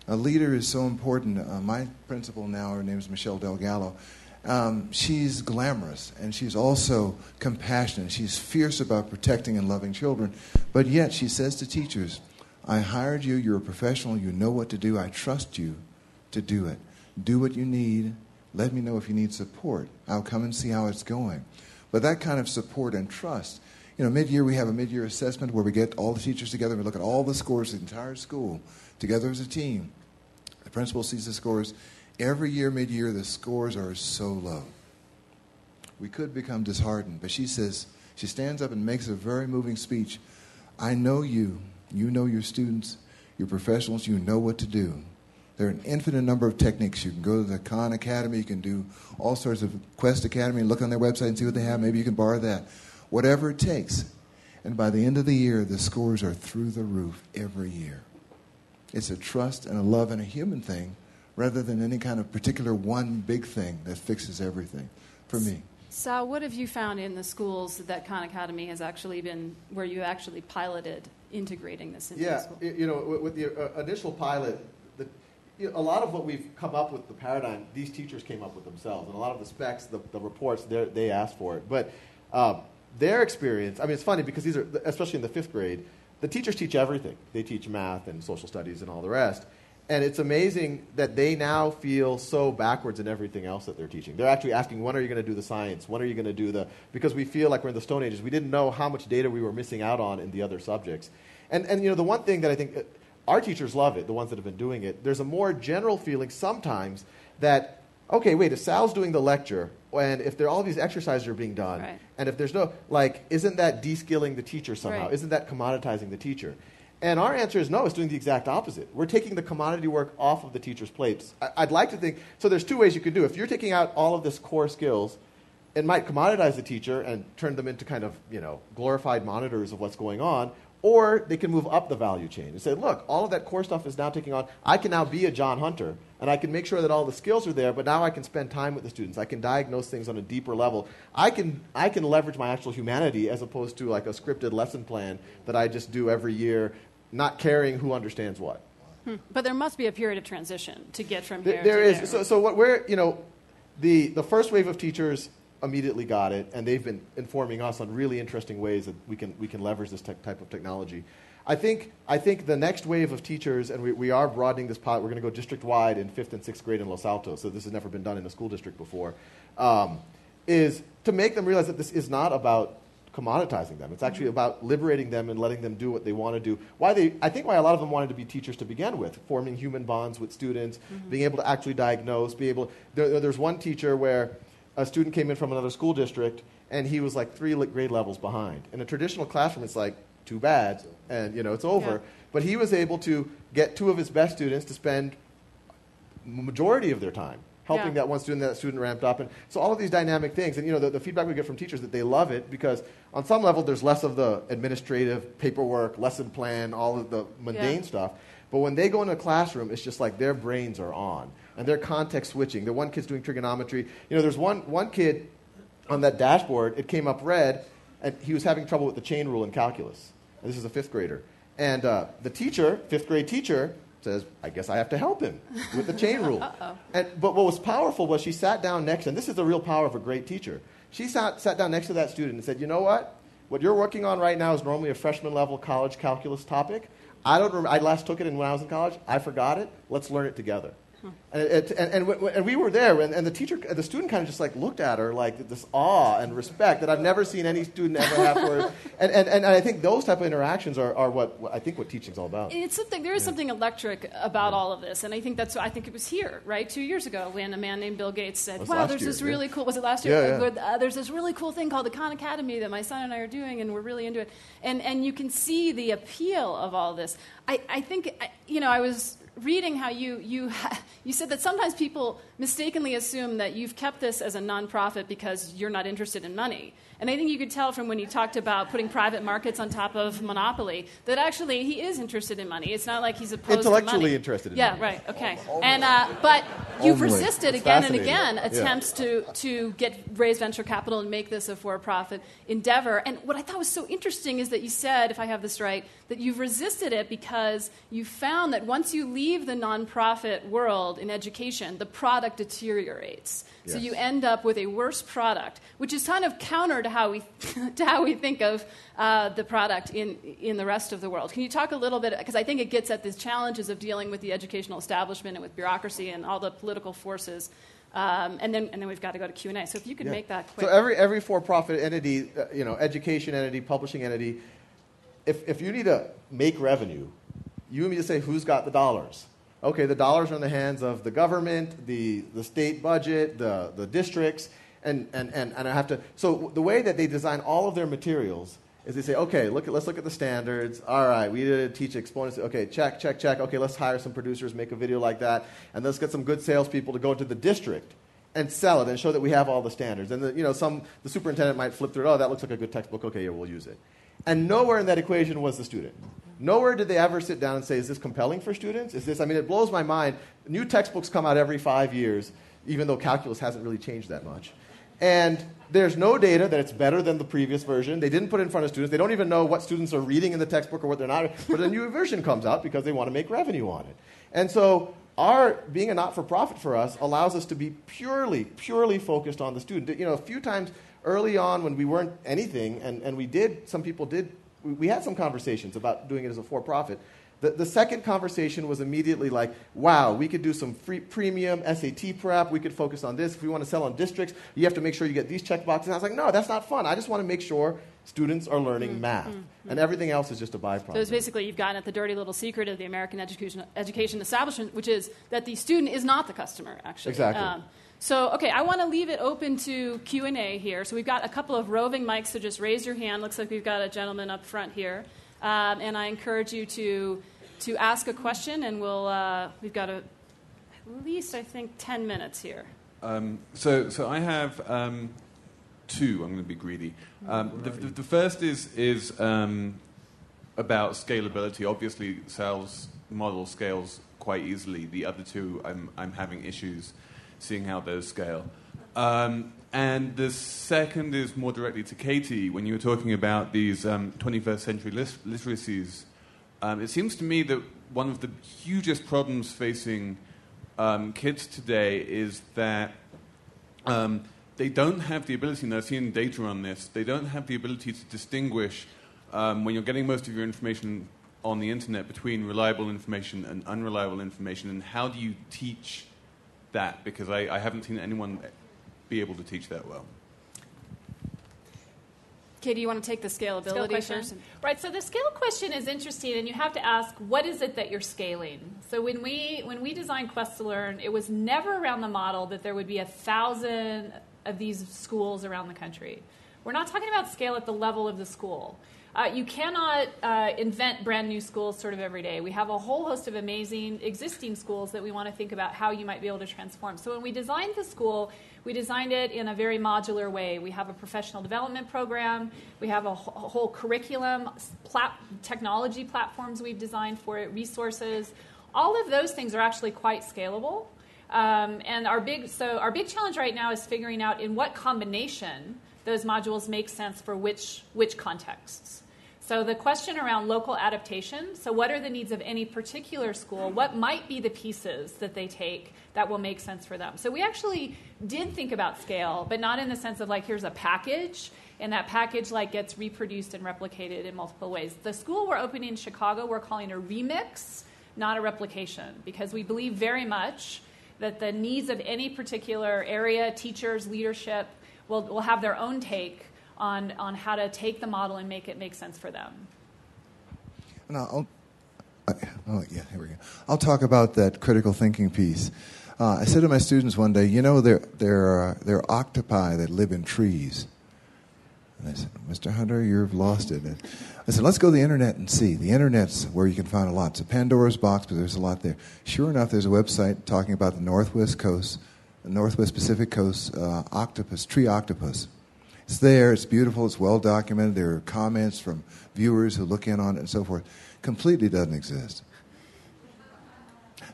A leader is so important. My principal now, her name is Michelle Delgallo. She's glamorous, and she's also compassionate. She's fierce about protecting and loving children, but yet she says to teachers, I hired you, you're a professional, you know what to do, I trust you to do it. Do what you need, let me know if you need support. I'll come and see how it's going. But that kind of support and trust, mid-year we have a mid-year assessment where we get all the teachers together and we look at all the scores of the entire school together as a team. The principal sees the scores. Every year, mid-year, the scores are so low. We could become disheartened, but she stands up and makes a very moving speech. I know you know your students, your professionals, you know what to do. There are an infinite number of techniques. You can go to the Khan Academy, you can do all sorts of Quest Academy and look on their website and see what they have. Maybe you can borrow that. Whatever it takes. And by the end of the year, the scores are through the roof every year. It's a trust and a love and a human thing, rather than any kind of particular one big thing that fixes everything, for me. Sal, what have you found in the schools that Khan Academy has actually been, where you actually piloted integrating this into the school? With the initial pilot, a lot of what we've come up with, the paradigm, these teachers came up with themselves, and a lot of the specs, the reports, they asked for it. But their experience, I mean, it's funny because these are, especially in the 5th grade, the teachers teach everything. They teach math and social studies and all the rest. And it's amazing that they now feel so backwards in everything else that they're teaching. They're actually asking, when are you going to do the science? When are you going to do because we feel like we're in the Stone Ages. We didn't know how much data we were missing out on in the other subjects. And the one thing that I think, our teachers love it, the ones that have been doing it. There's a more general feeling sometimes that, okay, wait, if Sal's doing the lecture, and if all these exercises are being done, right, and if there's no, isn't that de-skilling the teacher somehow? Right. Isn't that commoditizing the teacher? And our answer is no, it's doing the exact opposite. We're taking the commodity work off of the teacher's plates. I'd like to think, so there's 2 ways you could do it. If you're taking out all of this core skills, it might commoditize the teacher and turn them into kind of, glorified monitors of what's going on, or they can move up the value chain and say, look, all of that core stuff is now taking on, I can now be a John Hunter and I can make sure that all the skills are there, but now I can spend time with the students. I can diagnose things on a deeper level. I can leverage my actual humanity as opposed to like a scripted lesson plan that I just do every year, not caring who understands what. But there must be a period of transition to get from here There to is. there. So what we're, the first wave of teachers immediately got it, and they've been informing us on really interesting ways that we can leverage this type of technology. I think the next wave of teachers, and we are broadening this pilot, we're going to go district-wide in 5th and 6th grade in Los Altos, so this has never been done in a school district before, is to make them realize that this is not about commoditizing them. It's actually about liberating them and letting them do what they want to do. I think why a lot of them wanted to be teachers to begin with, forming human bonds with students, being able to actually diagnose, there's one teacher where a student came in from another school district, and he was like 3 grade levels behind. In a traditional classroom, it's like, too bad, and it's over. Yeah. But he was able to get 2 of his best students to spend majority of their time helping that one student. That student ramped up, and so all of these dynamic things. And the feedback we get from teachers that they love it because on some level there's less of the administrative paperwork, lesson plan, all of the mundane stuff. But when they go into a classroom, it's just like their brains are on and they're context switching. The one kid's doing trigonometry. There's one kid on that dashboard. It came up red, and he was having trouble with the chain rule in calculus. And this is a 5th grader. And the teacher, 5th grade teacher, says, I guess I have to help him with the chain rule. But what was powerful was she sat down next to him. This is the real power of a great teacher. She sat down next to that student and said, you know what? What you're working on right now is normally a freshman level college calculus topic. I last took it when I was in college. I forgot it. Let's learn it together. And we were there, and the student kind of just like looked at her like this awe and respect that I've never seen any student ever have for her. And I think those type of interactions are what teaching's all about. There is something electric about all of this, and I think it was here, right, 2 years ago when a man named Bill Gates said, "Wow, there's this really cool." Was it last year? Yeah. There's this really cool thing called the Khan Academy that my son and I are doing, and we're really into it. And you can see the appeal of all this. I think I was reading how you said that sometimes people mistakenly assume that you've kept this as a nonprofit because you're not interested in money. And I think you could tell from when you talked about putting private markets on top of monopoly that actually he is interested in money. It's not like he's opposed to money. Intellectually interested in money. Yeah, right, okay. And but you've resisted again and again attempts to raise venture capital and make this a for-profit endeavor. And what I thought was so interesting is that you said, if I have this right, that you've resisted it because you found that once you leave the nonprofit world in education, the product deteriorates. Yes. So you end up with a worse product, which is kind of counter to how we think of the product in the rest of the world. Can you talk a little bit, because I think it gets at the challenges of dealing with the educational establishment and with bureaucracy and all the political forces, and then we've got to go to Q&A. So if you could make that quick. So every for-profit entity, education entity, publishing entity, if you need to make revenue, you need to say who's got the dollars. Okay, the dollars are in the hands of the government, the state budget, the districts, and I have to. So the way that they design all of their materials is they say, okay, let's look at the standards. All right, we did teach exponents. Okay, check. Okay, let's hire some producers, make a video like that, and let's get some good salespeople to go to the district and sell it and show that we have all the standards. And the superintendent might flip through it. Oh, that looks like a good textbook. Okay, yeah, we'll use it. And nowhere in that equation was the student. Nowhere did they ever sit down and say, is this compelling for students? It blows my mind. New textbooks come out every 5 years, even though calculus hasn't really changed that much. And there's no data that it's better than the previous version. They didn't put it in front of students. They don't even know what students are reading in the textbook or what they're not. But a new version comes out because they want to make revenue on it. And so being a not-for-profit for us allows us to be purely focused on the student. A few times early on when we weren't anything, and we had some conversations about doing it as a for-profit. The second conversation was immediately like, wow, we could do some free premium SAT prep. We could focus on this. If we want to sell on districts, you have to make sure you get these checkboxes. And I was like, no, that's not fun. I just want to make sure students are learning math. And everything else is just a byproduct. So it's basically you've gotten at the dirty little secret of the American education establishment, which is that the student is not the customer, actually. Exactly. I want to leave it open to Q&A here. So we've got a couple of roving mics, so just raise your hand. Looks like we've got a gentleman up front here. And I encourage you to ask a question, and we've got at least, I think, 10 minutes here. So I have two. I'm going to be greedy. The first is about scalability. Obviously, sales model scales quite easily. The other two, I'm having issues seeing how those scale. And the second is more directly to Katie. When you were talking about these 21st century literacies, it seems to me that one of the hugest problems facing kids today is that they don't have the ability, and I've seen data on this, they don't have the ability to distinguish when you're getting most of your information on the internet between reliable information and unreliable information, and how do you teach that? Because I haven't seen anyone be able to teach that well. Katie, you want to take the scalability first? Right, so the scale question is interesting, and you have to ask, what is it that you're scaling? So when we designed Quest to Learn, it was never around the model that there would be 1,000 of these schools around the country. We're not talking about scale at the level of the school. You cannot invent brand new schools sort of every day. We have a whole host of amazing existing schools that we want to think about how you might be able to transform. So when we designed the school, we designed it in a very modular way. We have a professional development program. We have a whole curriculum, technology platforms we've designed for it, resources. All of those things are actually quite scalable. And our big challenge right now is figuring out in what combination those modules make sense for which contexts. So the question around local adaptation, so what are the needs of any particular school? What might be the pieces that they take that will make sense for them? So we actually did think about scale, but not in the sense of like, here's a package, and that package like gets reproduced and replicated in multiple ways. The school we're opening in Chicago, we're calling a remix, not a replication, because we believe very much that the needs of any particular area, teachers, leadership, will have their own take on how to take the model and make it make sense for them. And here we go. I'll talk about that critical thinking piece. I said to my students one day, you know, there are octopi that live in trees. And I said, Mr. Hunter, you've lost it. And I said, let's go to the internet and see. The internet's where you can find a lot. It's a Pandora's box, but there's a lot there. Sure enough, there's a website talking about the Northwest Pacific Coast tree octopus. It's there, it's beautiful, it's well documented. There are comments from viewers who look in on it and so forth. Completely doesn't exist.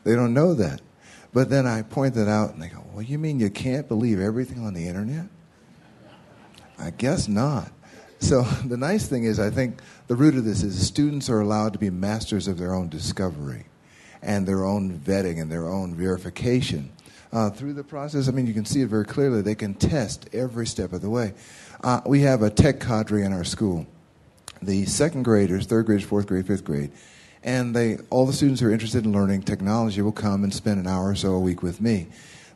They don't know that. But then I point that out and they go, well, you mean you can't believe everything on the internet? I guess not. So the nice thing is, I think the root of this is students are allowed to be masters of their own discovery and their own vetting and their own verification. Through the process, I mean, you can see it very clearly. They can test every step of the way. We have a tech cadre in our school. The second graders, third graders, fourth grade, fifth grade, and all the students who are interested in learning technology will come and spend an hour or so a week with me.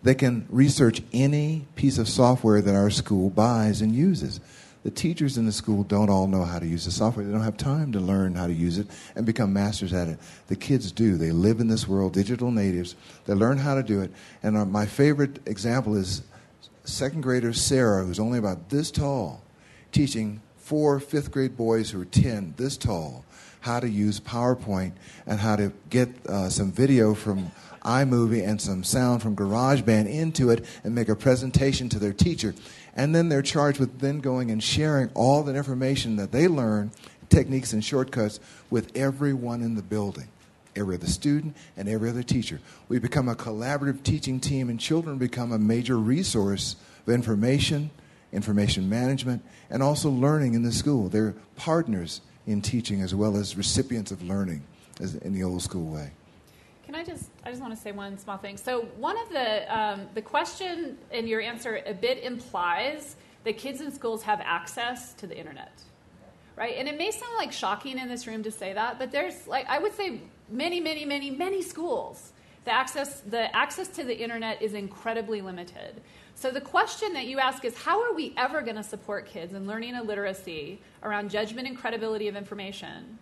They can research any piece of software that our school buys and uses. The teachers in the school don't all know how to use the software. They don't have time to learn how to use it and become masters at it. The kids do. They live in this world, digital natives. They learn how to do it. And my favorite example is second grader Sarah, who's only about this tall, teaching 4 fifth grade boys who are 10, this tall, how to use PowerPoint and how to get some video from iMovie and some sound from GarageBand into it and make a presentation to their teacher. And then they're charged with then going and sharing all that information that they learn, techniques and shortcuts, with everyone in the building, every other student and every other teacher. We become a collaborative teaching team, and children become a major resource of information management, and also learning in the school. They're partners in teaching as well as recipients of learning as in the old school way. I just want to say one small thing. So one of the question in your answer a bit implies that kids in schools have access to the internet, right? And it may sound like shocking in this room to say that, but there's I would say many schools. The access to the internet is incredibly limited. So the question that you ask is, how are we ever going to support kids in learning a literacy around judgment and credibility of information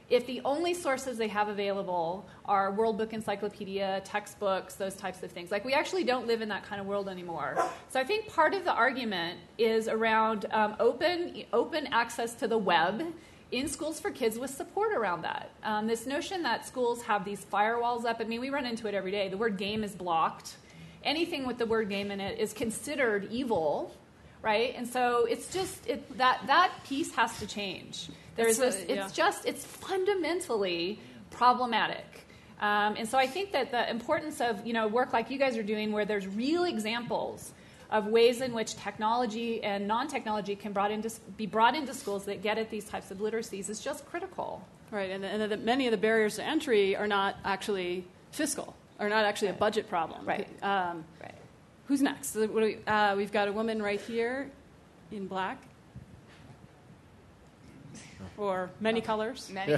if the only sources they have available are World Book Encyclopedia, textbooks, those types of things? We actually don't live in that kind of world anymore. So I think part of the argument is around open access to the web in schools for kids with support around that. This notion that schools have these firewalls up, we run into it every day. The word game is blocked. Anything with the word game in it is considered evil, right? And so it's just that piece has to change. It's fundamentally problematic And so I think that the importance of work like you guys are doing, where there's real examples of ways in which technology and non-technology can be brought into schools that get at these types of literacies, is just critical. Right, and that many of the barriers to entry are not actually fiscal, are not actually a budget problem. Right. Right. Who's next? We've got a woman right here in black. Or many colors. Many.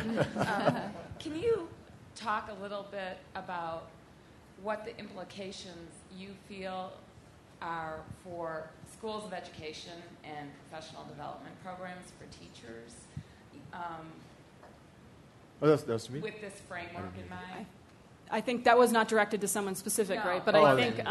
Can you talk a little bit about what the implications you feel are for schools of education and professional development programs for teachers that's me? with this framework in mind? I think that was not directed to someone specific, No. right? But I think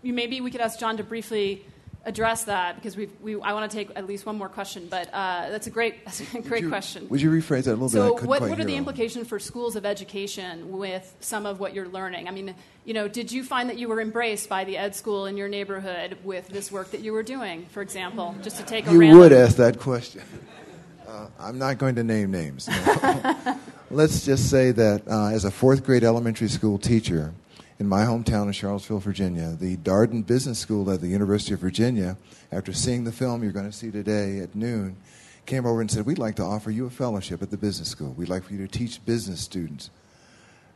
maybe we could ask John to briefly address that, because I want to take at least one more question. But that's a great question. Would you rephrase that a little bit? So what are the implications for schools of education with some of what you're learning? I mean, did you find that you were embraced by the ed school in your neighborhood with this work that you were doing, for example? Just to take a You would ask that question. I'm not going to name names. No. Let's just say that as a fourth grade elementary school teacher in my hometown of Charlottesville, Virginia, the Darden Business School at the University of Virginia, after seeing the film you're going to see today at noon, came over and said, we'd like to offer you a fellowship at the business school. We'd like for you to teach business students.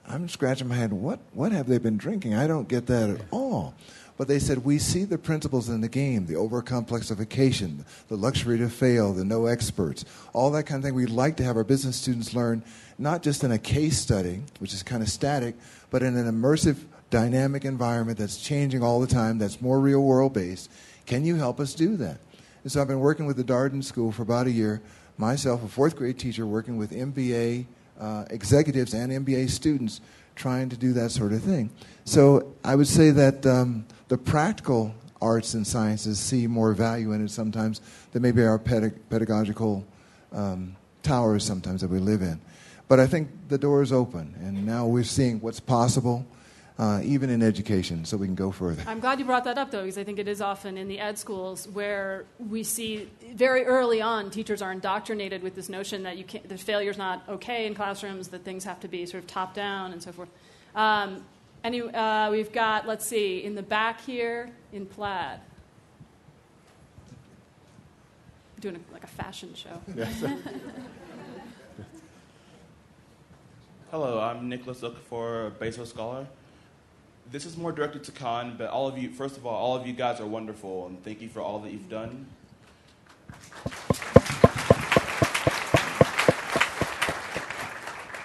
I'm scratching my head. What have they been drinking? I don't get that at all. But they said, we see the principles in the game, the over-complexification, the luxury to fail, the no experts, all that kind of thing. We'd like to have our business students learn not just in a case study, which is kind of static, but in an immersive, dynamic environment that's changing all the time, that's more real-world based. Can you help us do that? And so I've been working with the Darden School for about a year, myself, a fourth grade teacher, working with MBA executives and MBA students, trying to do that sort of thing. So I would say that the practical arts and sciences see more value in it sometimes than maybe our pedagogical towers sometimes that we live in. But I think the door is open, and now we're seeing what's possible, even in education, so we can go further. I'm glad you brought that up, though, because I think it is often in the ed schools where we see very early on teachers are indoctrinated with this notion that that failure's not okay in classrooms, that things have to be sort of top down and so forth. We've got, let's see, in the back here in plaid. Doing like a fashion show. Yes. Hello, I'm Nicholas Okafor, a Bezos Scholar. This is more directed to Khan, but all of you, first of all of you guys are wonderful, and thank you for all that you've done.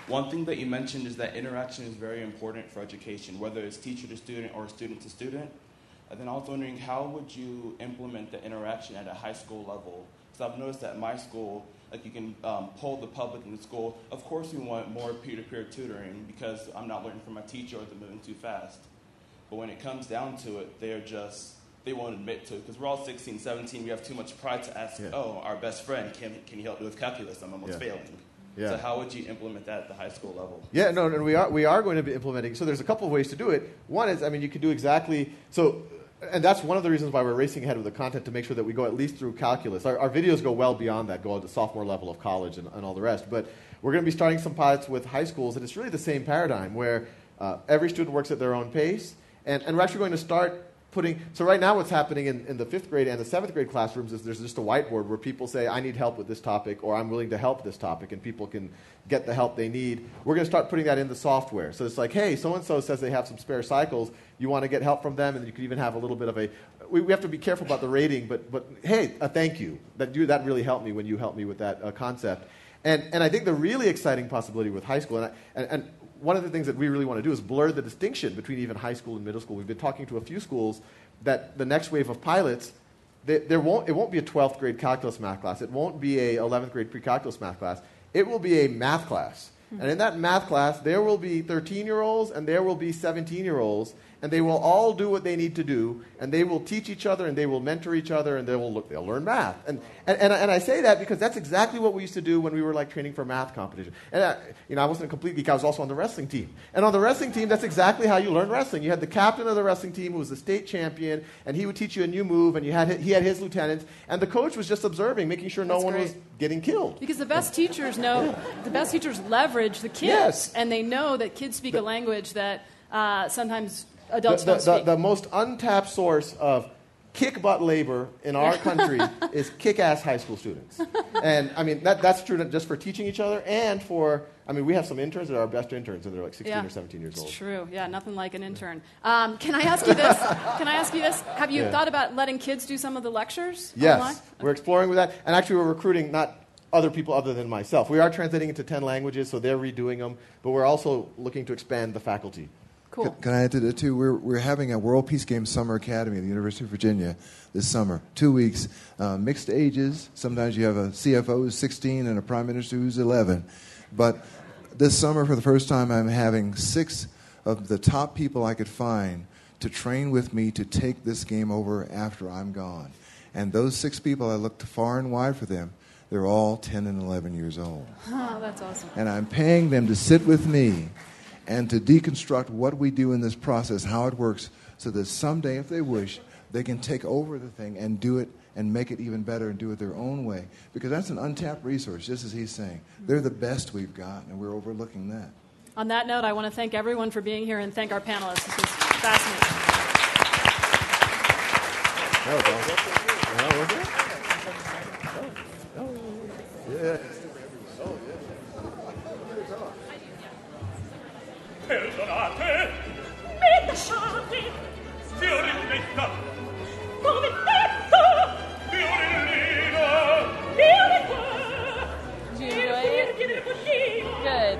One thing that you mentioned is that interaction is very important for education, whether it's teacher to student or student to student. And then I was wondering, how would you implement the interaction at a high school level? Because I've noticed that at my school, like you can poll the public in the school. Of course we want more peer-to-peer tutoring because I'm not learning from my teacher or they're moving too fast. But when it comes down to it, they won't admit to it. Because we're all 16, 17, we have too much pride to ask, our best friend, can you help me with calculus? I'm almost failing. Yeah. So how would you implement that at the high school level? Yeah, no, we are going to be implementing. So there's a couple of ways to do it. One is, you could do exactly, and that's one of the reasons why we're racing ahead with the content, to make sure that we go at least through calculus. Our videos go well beyond that, go to sophomore level of college and all the rest. But we're going to be starting some pilots with high schools, and it's really the same paradigm where every student works at their own pace. And we're actually going to start so right now what's happening in the 5th grade and the 7th grade classrooms is there's just a whiteboard where people say, I need help with this topic, or I'm willing to help this topic, and people can get the help they need. We're going to start putting that in the software. So it's like, hey, so-and-so says they have some spare cycles. You want to get help from them, and you could even have a little bit of we have to be careful about the rating, but hey, thank you. That really helped me when you helped me with that concept. And I think the really exciting possibility with high school, and one of the things that we really want to do is blur the distinction between even high school and middle school. We've been talking to a few schools that the next wave of pilots, it won't be a 12th grade calculus math class. It won't be a 11th grade pre-calculus math class. It will be a math class. Mm-hmm. And in that math class, there will be 13-year-olds and there will be 17-year-olds. and they will all do what they need to do, and they will teach each other, and they will mentor each other, and they'll learn math. And I say that because that's exactly what we used to do when we were like training for math competition. And I wasn't a complete geek. I was also on the wrestling team. And on the wrestling team, that's exactly how you learn wrestling. You had the captain of the wrestling team who was the state champion, and he would teach you a new move, and he had his lieutenants, and the coach was just observing, making sure no one was getting killed. Because the best teachers know, the best teachers leverage the kids, and they know that kids speak a language that sometimes adults don't speak. The most untapped source of kick-butt labor in our country is kick-ass high school students. And, I mean, that's true just for teaching each other and for, I mean, we have some interns that are our best interns, and they're like 16 or 17 years old. It's true. Yeah, nothing like an intern. Can I ask you this? Have you thought about letting kids do some of the lectures Yes. online? We're exploring with that. And actually, we're recruiting not other people other than myself. We are translating into 10 languages, so they're redoing them. But we're also looking to expand the faculty. Cool. Can I add to that, too? We're having a World Peace Games Summer Academy at the University of Virginia this summer. 2 weeks, mixed ages. Sometimes you have a CFO who's 16 and a prime minister who's 11. But this summer, for the first time, I'm having 6 of the top people I could find to train with me to take this game over after I'm gone. And those 6 people, I looked far and wide for them. They're all 10 and 11 years old. Oh, that's awesome. And I'm paying them to sit with me and to deconstruct what we do in this process, how it works, so that someday, if they wish, they can take over the thing and do it and make it even better and do it their own way. Because that's an untapped resource, just as he's saying. They're the best we've got, and we're overlooking that. On that note, I want to thank everyone for being here and thank our panelists. This was fascinating. That was awesome. Yeah. Perdonate, mi lasciate, Fiorelletta, poveretto, Fiorellino, vieni qua, Did you enjoy it? Good.